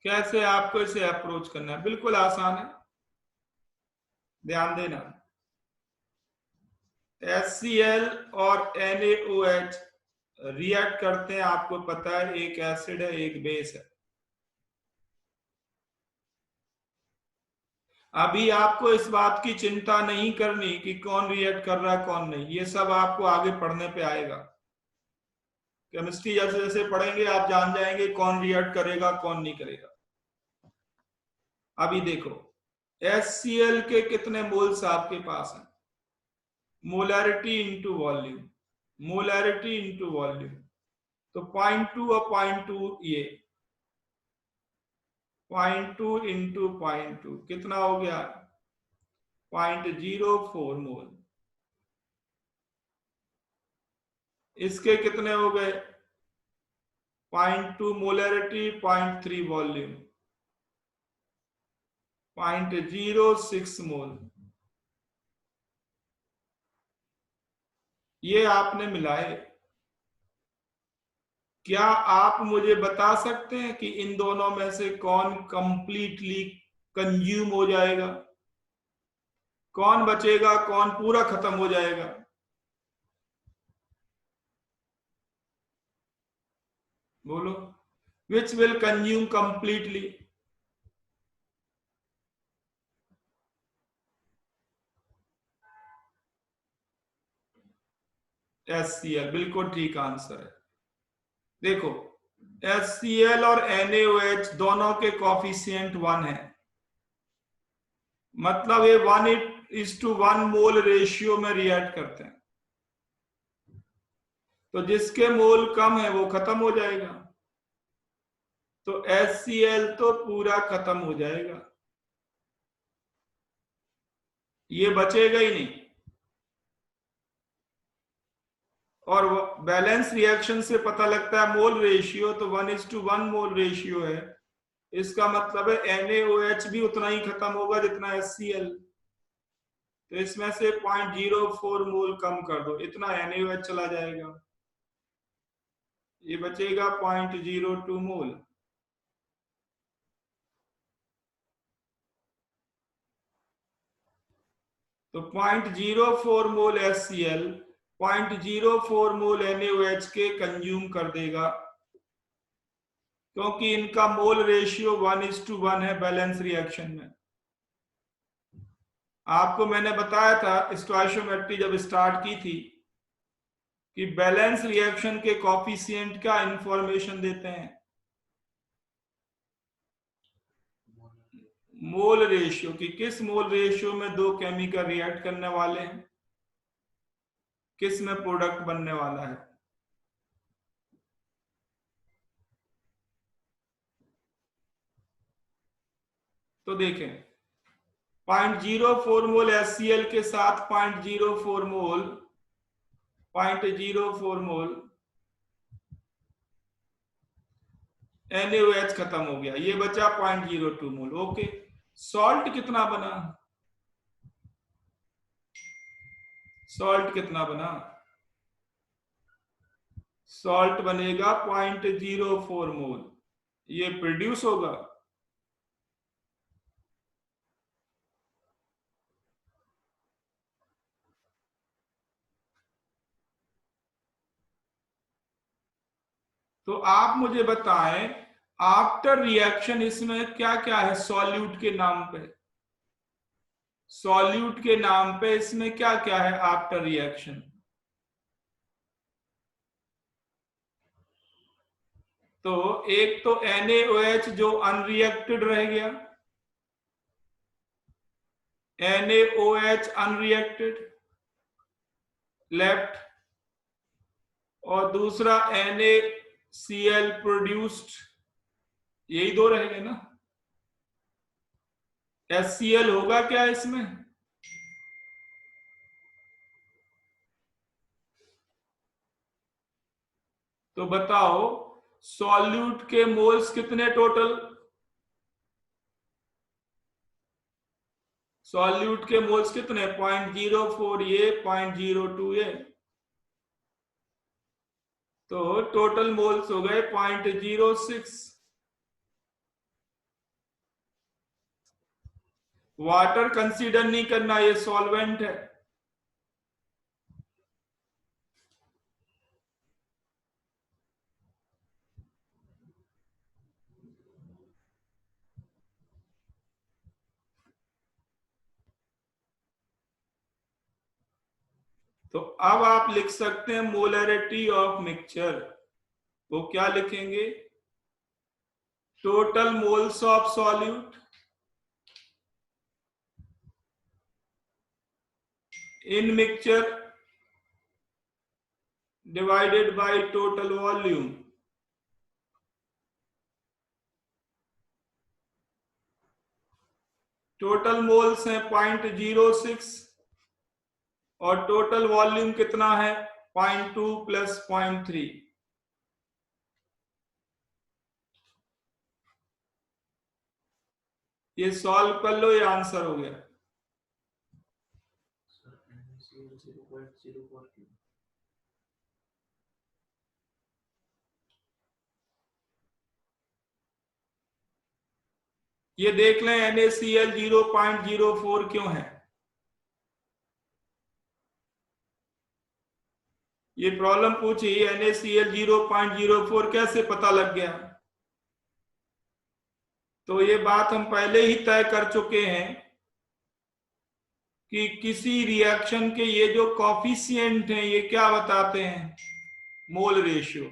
कैसे आपको इसे अप्रोच करना है, बिल्कुल आसान है, ध्यान देना। HCl और NaOH रिएक्ट करते हैं, आपको पता है, एक एसिड है एक बेस है। अभी आपको इस बात की चिंता नहीं करनी कि कौन रिएक्ट कर रहा है कौन नहीं, ये सब आपको आगे पढ़ने पे आएगा। केमिस्ट्री जैसे जैसे पढ़ेंगे आप जान जाएंगे कौन रिएक्ट करेगा कौन नहीं करेगा। अभी देखो HCl के कितने मोल्स आपके पास हैं, molarity into volume, molarity into volume, तो 0.2 और 0.2, ये 0.2 इंटू 0.2 कितना हो गया, 0.04 मोल। इसके कितने हो गए, 0.2 मोलैरिटी, 0.3 वॉल्यूम, 0.06 मोल। ये आपने मिलाए। क्या आप मुझे बता सकते हैं कि इन दोनों में से कौन कंप्लीटली कंज्यूम हो जाएगा, कौन बचेगा, कौन पूरा खत्म हो जाएगा? बोलो, which will consume completely? HCl बिल्कुल ठीक आंसर है। देखो HCl और NaOH दोनों के कॉफिशिएंट 1 है, मतलब ये 1:1 मोल रेशियो में रिएक्ट करते हैं, तो जिसके मोल कम है वो खत्म हो जाएगा, तो HCl तो पूरा खत्म हो जाएगा, ये बचेगा ही नहीं। और बैलेंस रिएक्शन से पता लगता है मोल रेशियो तो 1:1 मोल रेशियो है, इसका मतलब है NaOH भी उतना ही खत्म होगा जितना HCl, तो इसमें से 0.04 मोल कम कर दो, इतना NaOH चला जाएगा, ये बचेगा 0.02 मोल। तो 0.04 मोल HCl 0.04 मोल NaOH के कंज्यूम कर देगा, क्योंकि इनका मोल रेशियो 1:1 है बैलेंस रिएक्शन में। आपको मैंने बताया था स्टोइचियोमेट्री जब स्टार्ट की थी कि बैलेंस रिएक्शन के कॉफिशिएंट का इंफॉर्मेशन देते हैं, मोल रेशियो, कि किस मोल रेशियो में दो केमिकल रिएक्ट करने वाले हैं, किस में प्रोडक्ट बनने वाला है। तो देखें 0.04 मोल HCl के साथ 0.04 मोल 0.04 मोल NaOH खत्म हो गया, ये बचा 0.02 मोल। ओके, सॉल्ट कितना बना, सॉल्ट कितना बना, सॉल्ट बनेगा 0.04 मोल, ये प्रोड्यूस होगा। तो आप मुझे बताएं आफ्टर रिएक्शन इसमें क्या क्या है, सॉल्यूट के नाम पे, सॉल्यूट के नाम पे इसमें क्या क्या है आफ्टर रिएक्शन? तो एक तो NaOH जो अनरिएक्टेड रह गया, NaOH अनरिएक्टेड लेफ्ट, और दूसरा NaCl प्रोड्यूस्ड, यही दो रह गए ना। HCl होगा क्या इसमें? तो बताओ सॉल्यूट के मोल्स कितने टोटल, सॉल्यूट के मोल्स कितने, 0.04 ये 0.02 ये, तो टोटल मोल्स हो गए 0.06। वाटर कंसीडर नहीं करना, ये सॉल्वेंट है। तो अब आप लिख सकते हैं मोलरिटी ऑफ मिक्सचर। वो क्या लिखेंगे? Total moles of solute in mixture divided by total volume. Total moles है 0.06 और टोटल वॉल्यूम कितना है? 0.2 प्लस 0.3। ये सॉल्व कर लो, ये आंसर हो गया। ये देख लें NaCl 0.04 क्यों है। ये प्रॉब्लम पूछी NaCl 0.04 कैसे पता लग गया। तो ये बात हम पहले ही तय कर चुके हैं कि किसी रिएक्शन के ये जो कॉफिशिएंट हैं ये क्या बताते हैं? Mole ratio.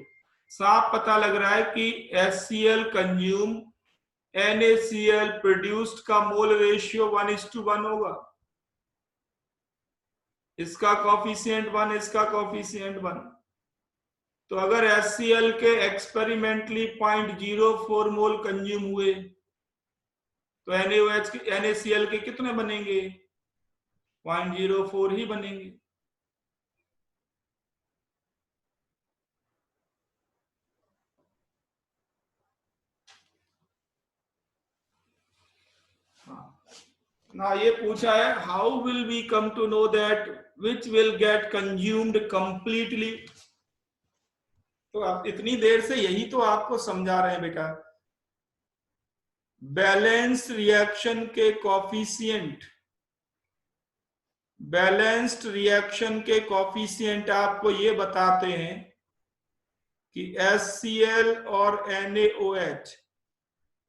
साफ पता लग रहा है कि HCl कंज्यूम NaCl प्रोड्यूस्ड का मोल रेशियो 1:1 होगा। इसका कॉफिशिएंट 1, इसका कॉफिशिएंट 1। तो अगर HCl के एक्सपेरिमेंटली 0.04 मोल कंज्यूम हुए तो NaOH के NaCl के कितने बनेंगे? 0.04 ही बनेंगे। ना ये पूछा है how will we come to know that which will get consumed completely. तो आप इतनी देर से यही तो आपको समझा रहे हैं बेटा। बैलेंस रिएक्शन के कॉफिशिएंट, बैलेंस्ड रिएक्शन के कॉफिशिएंट आपको ये बताते हैं कि HCl और NaOH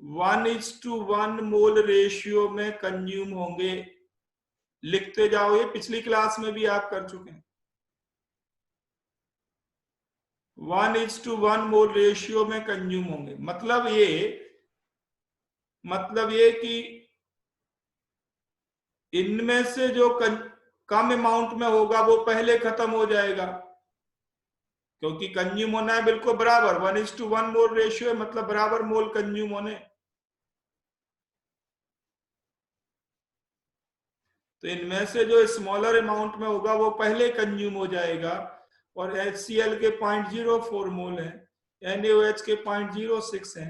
1:1 मोल रेशियो में कंज्यूम होंगे। लिखते जाओ, ये पिछली क्लास में भी आप कर चुके हैं। 1:1 मोल रेशियो में कंज्यूम होंगे। मतलब ये कि इनमें से जो कम अमाउंट में होगा वो पहले खत्म हो जाएगा, क्योंकि कंज्यूम होना है बिल्कुल बराबर। 1:1 मोल रेशियो है, मतलब बराबर मोल कंज्यूम होने। तो इनमें से जो स्मॉलर अमाउंट में होगा वो पहले कंज्यूम हो जाएगा। और HCl के 0.04 मोल है, NaOH के 0.06 है,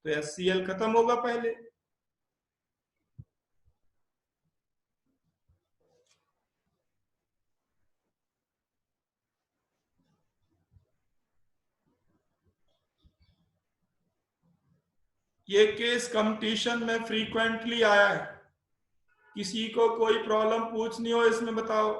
तो HCl खत्म होगा पहले। ये केस कंपटीशन में फ्रीक्वेंटली आया है। किसी को कोई प्रॉब्लम पूछनी हो इसमें बताओ।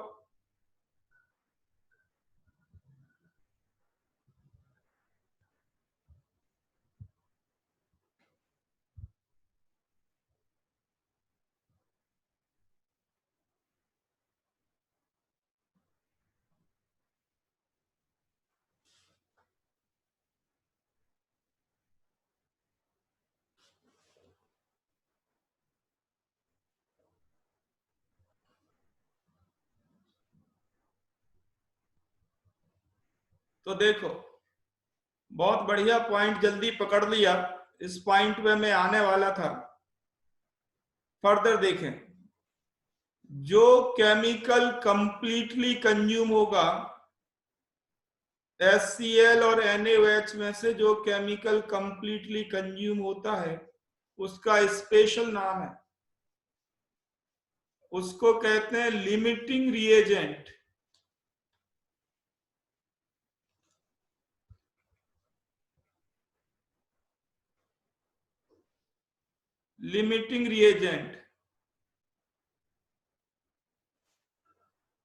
तो देखो, बहुत बढ़िया पॉइंट जल्दी पकड़ लिया। इस पॉइंट पे मैं आने वाला था। फर्दर देखें, जो केमिकल कंप्लीटली कंज्यूम होगा, HCl और NaOH में से जो केमिकल कंप्लीटली कंज्यूम होता है उसका स्पेशल नाम है, उसको कहते हैं limiting reagent. Limiting reagent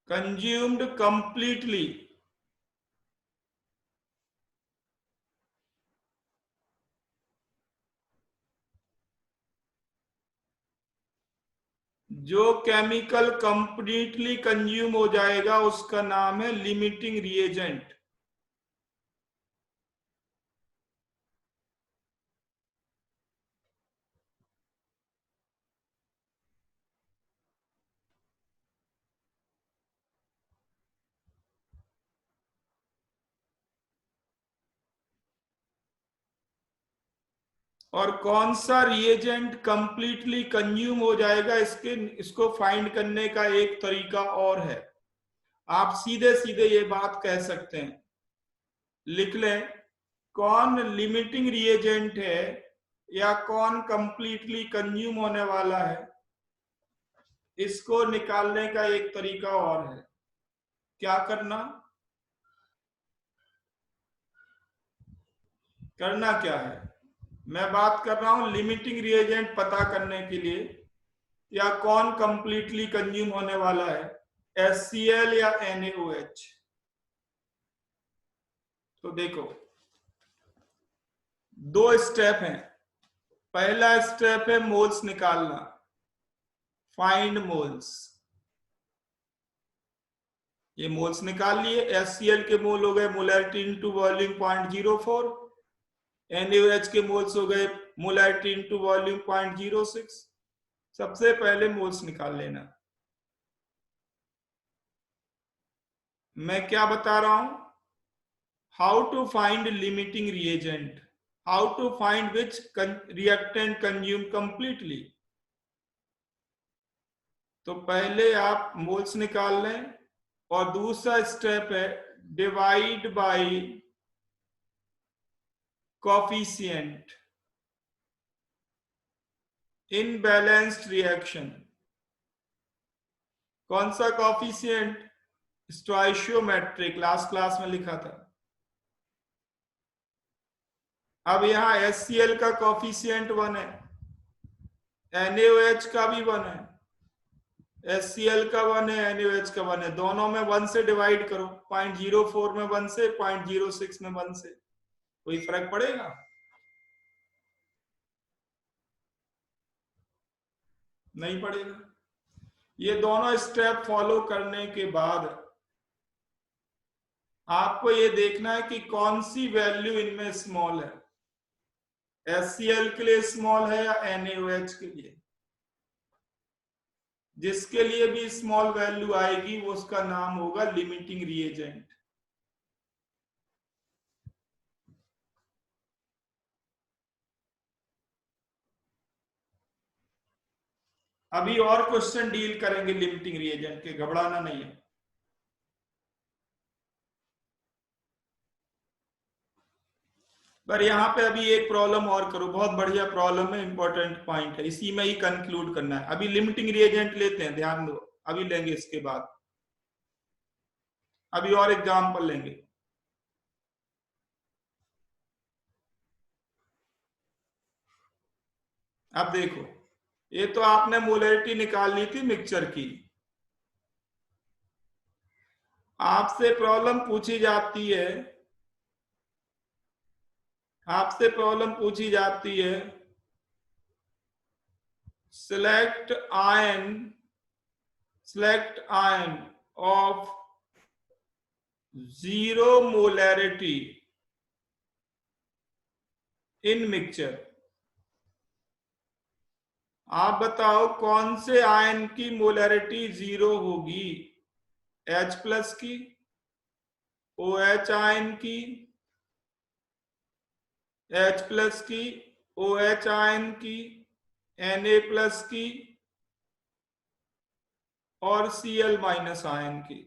consumed completely जो केमिकल कंप्लीटली कंज्यूम हो जाएगा उसका नाम है लिमिटिंग रिएजेंट। और कौन सा रिएजेंट कंप्लीटली कंज्यूम हो जाएगा इसको फाइंड करने का एक तरीका और है। आप सीधे सीधे ये बात कह सकते हैं, लिख लें, कौन लिमिटिंग रिएजेंट है या कौन कंप्लीटली कंज्यूम होने वाला है, इसको निकालने का एक तरीका और है। क्या करना करना क्या है, मैं बात कर रहा हूं लिमिटिंग रिएजेंट पता करने के लिए या कौन कंप्लीटली कंज्यूम होने वाला है, HCl या NaOH। तो देखो, दो स्टेप हैं। पहला स्टेप है मोल्स निकालना, फाइंड मोल्स। ये मोल्स निकाल लिए, HCl के मोल हो गए मोलैरिटी इनटू वॉल्यूम 0.04, NaOH के मोल्स हो गए मोलैरिटी इनटू वॉल्यूम 0.06। सबसे पहले मोल्स निकाल लेना। मैं क्या बता रहा हूं, how to find limiting reagent, how to find which reactant consume completely. तो पहले आप मोल्स निकाल लें और दूसरा स्टेप है divide by coefficient in balanced reaction. कौन सा कोफिशिएंट, स्टोइशियोमेट्रिक, लास्ट क्लास में लिखा था। अब यहां HCl का कोफिशिएंट 1 है, NaOH का भी 1 है, HCl का 1 है, NaOH का 1 है, दोनों में 1 से डिवाइड करो, 0.04 में 1 से, 0.06 में 1 से, कोई फर्क पड़ेगा? नहीं पड़ेगा। ये दोनों स्टेप फॉलो करने के बाद आपको ये देखना है कि कौन सी वैल्यू इनमें स्मॉल है, HCl के लिए स्मॉल है या NaOH के लिए। जिसके लिए भी स्मॉल वैल्यू आएगी वो उसका नाम होगा लिमिटिंग रिएजेंट। अभी और क्वेश्चन डील करेंगे लिमिटिंग रिएजेंट के, घबराना नहीं है। पर यहाँ पे अभी एक प्रॉब्लम और करो, बहुत बढ़िया प्रॉब्लम है, इंपॉर्टेंट पॉइंट है, इसी में ही कंक्लूड करना है। अभी लिमिटिंग रिएजेंट लेते हैं, ध्यान दो, अभी लेंगे इसके बाद, अभी और एग्जाम्पल लेंगे। अब देखो, ये तो आपने मोलैरिटी निकाल ली थी मिक्सचर की। आपसे प्रॉब्लम पूछी जाती है, आपसे प्रॉब्लम पूछी जाती है, select ion of zero molarity in mixture। आप बताओ कौन से आयन की मोलैरिटी जीरो होगी, H+ की, OH आयन की, H+ की, OH आयन की, Na+ की और Cl- आयन की।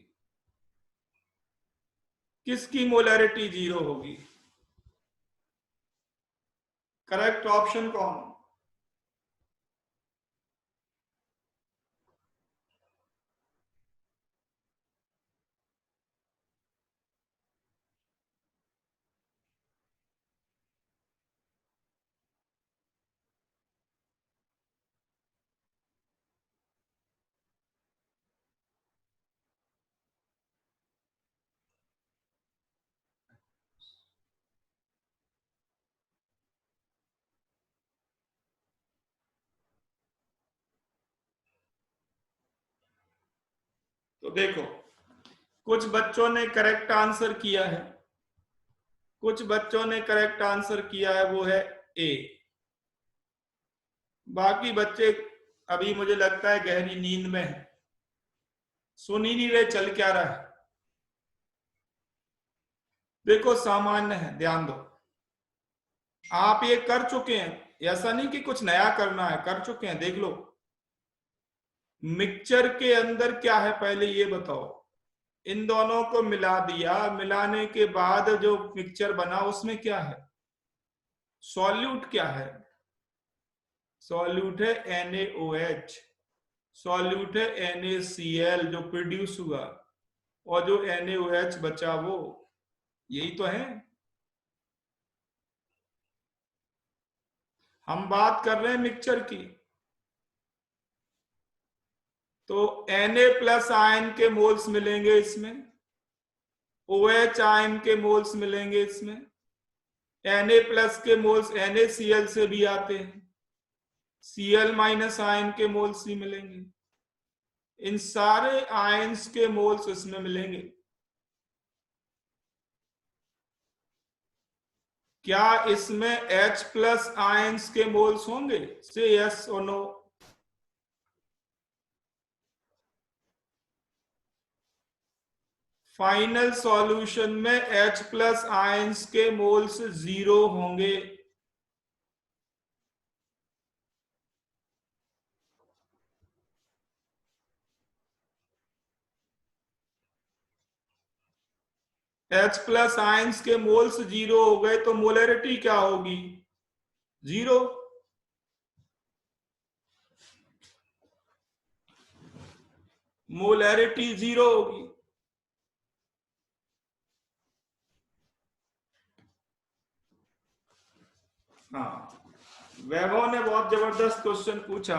किसकी मोलैरिटी जीरो होगी? करेक्ट ऑप्शन कौन? तो देखो, कुछ बच्चों ने करेक्ट आंसर किया है, कुछ बच्चों ने करेक्ट आंसर किया है, वो है ए। बाकी बच्चे अभी मुझे लगता है गहरी नींद में है, सुन ही नहीं रहे चल क्या रहा है। देखो सामान्य है, ध्यान दो, आप ये कर चुके हैं, ऐसा नहीं कि कुछ नया करना है, कर चुके हैं, देख लो। मिक्सचर के अंदर क्या है पहले ये बताओ। इन दोनों को मिला दिया, मिलाने के बाद जो मिक्सचर बना उसमें क्या है, सॉल्यूट क्या है, सॉल्यूट है NaOH, सॉल्यूट है NaCl जो प्रोड्यूस हुआ, और जो NaOH बचा वो, यही तो है। हम बात कर रहे हैं मिक्सचर की। तो Na प्लस आयन के मोल्स मिलेंगे इसमें, OH आयन के मोल्स मिलेंगे इसमें, Na प्लस के मोल्स NaCl से भी आते हैं, Cl माइनस आयन के मोल्स भी मिलेंगे, इन सारे आयंस के मोल्स इसमें मिलेंगे। क्या इसमें H प्लस आयंस के मोल्स होंगे, से यस और नो। फाइनल सॉल्यूशन में H प्लस आयंस के मोल्स 0 होंगे। H प्लस आयंस के मोल्स 0 हो गए तो मोलरिटी क्या होगी, 0। मोलरिटी 0 होगी। हाँ, वैभव ने बहुत जबरदस्त क्वेश्चन पूछा,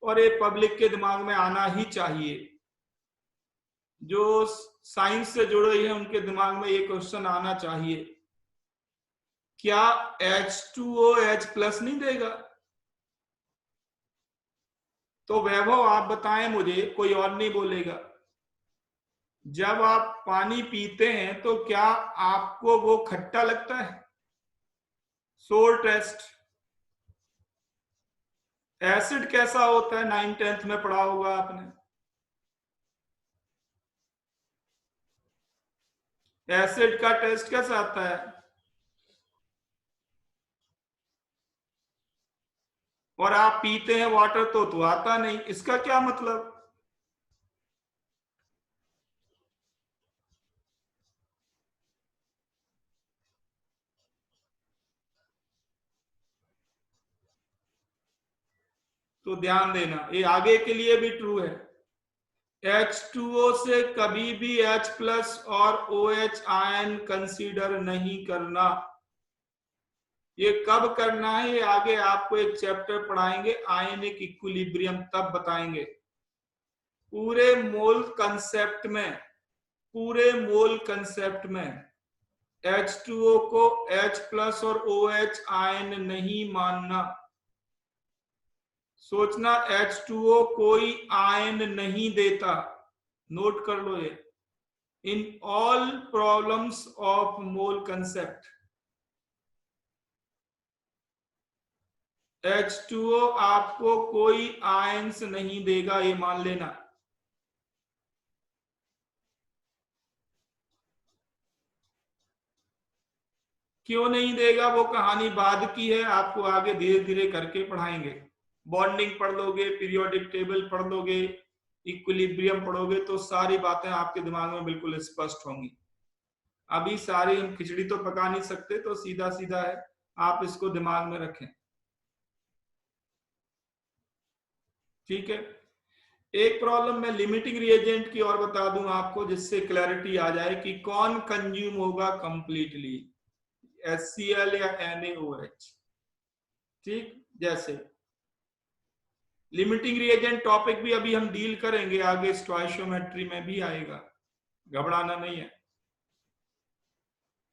और ये पब्लिक के दिमाग में आना ही चाहिए। जो साइंस से जुड़े हैं उनके दिमाग में ये क्वेश्चन आना चाहिए, क्या H2O H प्लस नहीं देगा। तो वैभव आप बताएं मुझे, कोई और नहीं बोलेगा, जब आप पानी पीते हैं तो क्या आपको वो खट्टा लगता है, सोर टेस्ट। एसिड कैसा होता है, 9th-10th में पढ़ा होगा आपने। एसिड का टेस्ट कैसा आता है, और आप पीते हैं वाटर तो आता नहीं, इसका क्या मतलब। तो ध्यान देना, ये आगे के लिए भी ट्रू है। H2O से कभी भी H प्लस और OH आयन कंसीडर नहीं करना। ये कब करना है, ये आगे आपको एक चैप्टर पढ़ाएंगे, आयनिक इक्विलिब्रियम, तब बताएंगे। पूरे मोल कंसेप्ट में, पूरे मोल कंसेप्ट में H2O को H प्लस और OH आयन नहीं मानना। सोचना, H2O कोई आयन नहीं देता, नोट कर लो ये, in all problems of mole concept. H2O आपको कोई आयंस नहीं देगा, ये मान लेना। क्यों नहीं देगा, वो कहानी बाद की है, आपको आगे धीरे धीरे करके पढ़ाएंगे। बॉन्डिंग पढ़ लोगे, पीरियोडिक टेबल पढ़ लोगे, इक्विलिब्रियम पढ़ोगे, तो सारी बातें आपके दिमाग में बिल्कुल स्पष्ट होंगी। अभी सारी हम खिचड़ी तो पका नहीं सकते, तो सीधा सीधा है, आप इसको दिमाग में रखें, ठीक है। एक प्रॉब्लम मैं लिमिटिंग रिएजेंट की और बता दूं आपको, जिससे क्लैरिटी आ जाए कि कौन कंज्यूम होगा कंप्लीटली, HCl या NaOH। ठीक, जैसे लिमिटिंग रिएजेंट टॉपिक भी अभी हम डील करेंगे आगे, स्टोइशियोमेट्री में भी आएगा, घबराना नहीं है।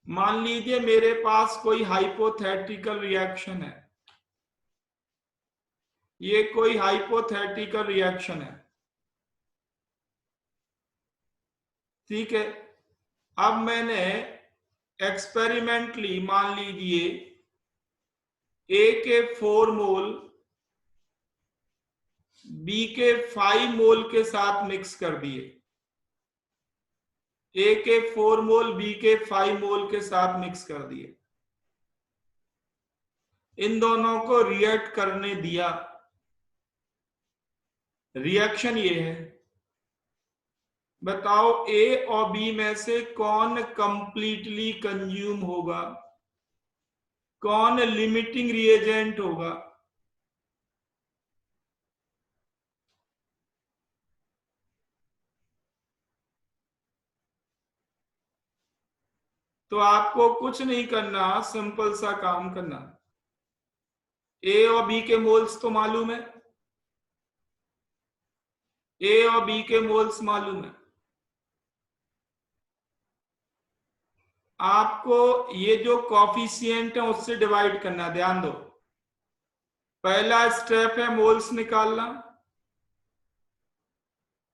मान लीजिए मेरे पास कोई हाइपोथेटिकल रिएक्शन है, ये कोई हाइपोथेटिकल रिएक्शन है, ठीक है। अब मैंने एक्सपेरिमेंटली मान लीजिए ए के 4 मोल बी के 5 मोल के साथ मिक्स कर दिए। ए के 4 मोल बी के 5 मोल के साथ मिक्स कर दिए। इन दोनों को रिएक्ट करने दिया। रिएक्शन ये है, बताओ ए और बी में से कौन कंप्लीटली कंज्यूम होगा, कौन लिमिटिंग रिएजेंट होगा। तो आपको कुछ नहीं करना, सिंपल सा काम करना। ए और बी के मोल्स तो मालूम है, ए और बी के मोल्स मालूम है। आपको ये जो कॉफिशिएंट है उससे डिवाइड करना, ध्यान दो। पहला स्टेप है मोल्स निकालना,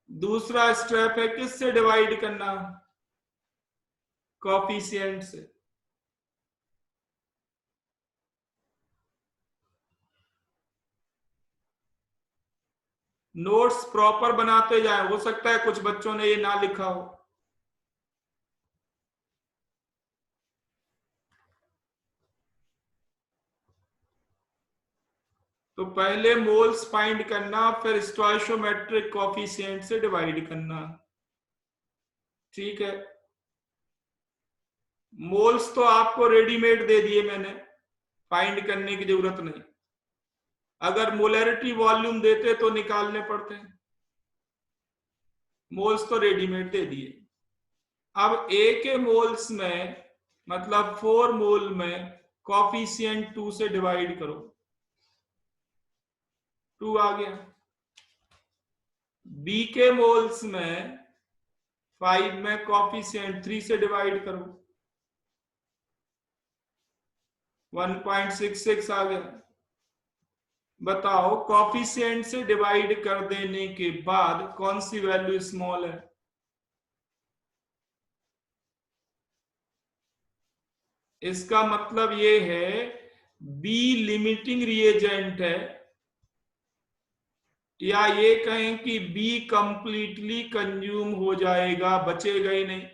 दूसरा स्टेप है किससे डिवाइड करना, कॉफिशिएंट से। नोट्स प्रॉपर बनाते जाए, हो सकता है कुछ बच्चों ने ये ना लिखा हो। तो पहले मोल्स फाइंड करना, फिर स्टोइचोमेट्रिक कॉफिशिएंट से डिवाइड करना। ठीक है। मोल्स तो आपको रेडीमेड दे दिए मैंने, फाइंड करने की जरूरत नहीं। अगर मोलैरिटी वॉल्यूम देते तो निकालने पड़ते हैं, मोल्स तो रेडीमेड दे दिए। अब ए के मोल्स में मतलब 4 मोल में कॉफिशिएंट 2 से डिवाइड करो, 2 आ गया। बी के मोल्स में 5 में कॉफिशिएंट 3 से डिवाइड करो, 1.66 आ गया। बताओ कॉफिशिएंट से डिवाइड कर देने के बाद कौन सी वैल्यू स्मॉल है। इसका मतलब ये है बी लिमिटिंग रिएजेंट है, या ये कहें कि बी कंप्लीटली कंज्यूम हो जाएगा, बचेगा ही नहीं।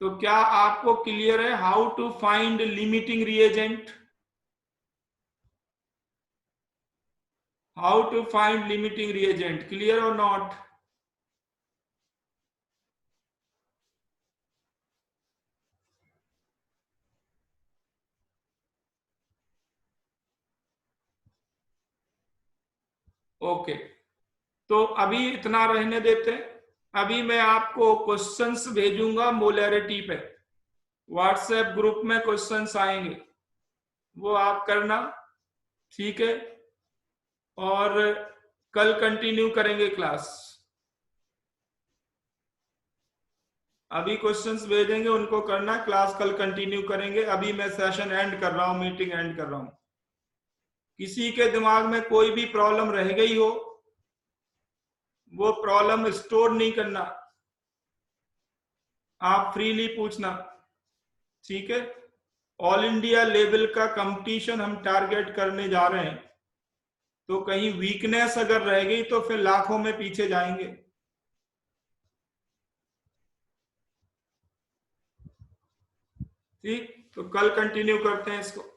तो क्या आपको क्लियर है how to find limiting reagent, how to find limiting reagent, clear और नॉट। ओके, तो अभी इतना रहने देते हैं। अभी मैं आपको क्वेश्चंस भेजूंगा मोलैरिटी पे, व्हाट्सएप ग्रुप में क्वेश्चंस आएंगे, वो आप करना। ठीक है, और कल कंटिन्यू करेंगे क्लास। अभी क्वेश्चंस भेजेंगे, उनको करना, क्लास कल कंटिन्यू करेंगे। अभी मैं सेशन एंड कर रहा हूं, मीटिंग एंड कर रहा हूं। किसी के दिमाग में कोई भी प्रॉब्लम रह गई हो, वो प्रॉब्लम स्टोर नहीं करना, आप फ्रीली पूछना। ठीक है, ऑल इंडिया लेवल का कंपटीशन हम टारगेट करने जा रहे हैं, तो कहीं वीकनेस अगर रह गई तो फिर लाखों में पीछे जाएंगे। ठीक, तो कल कंटिन्यू करते हैं इसको।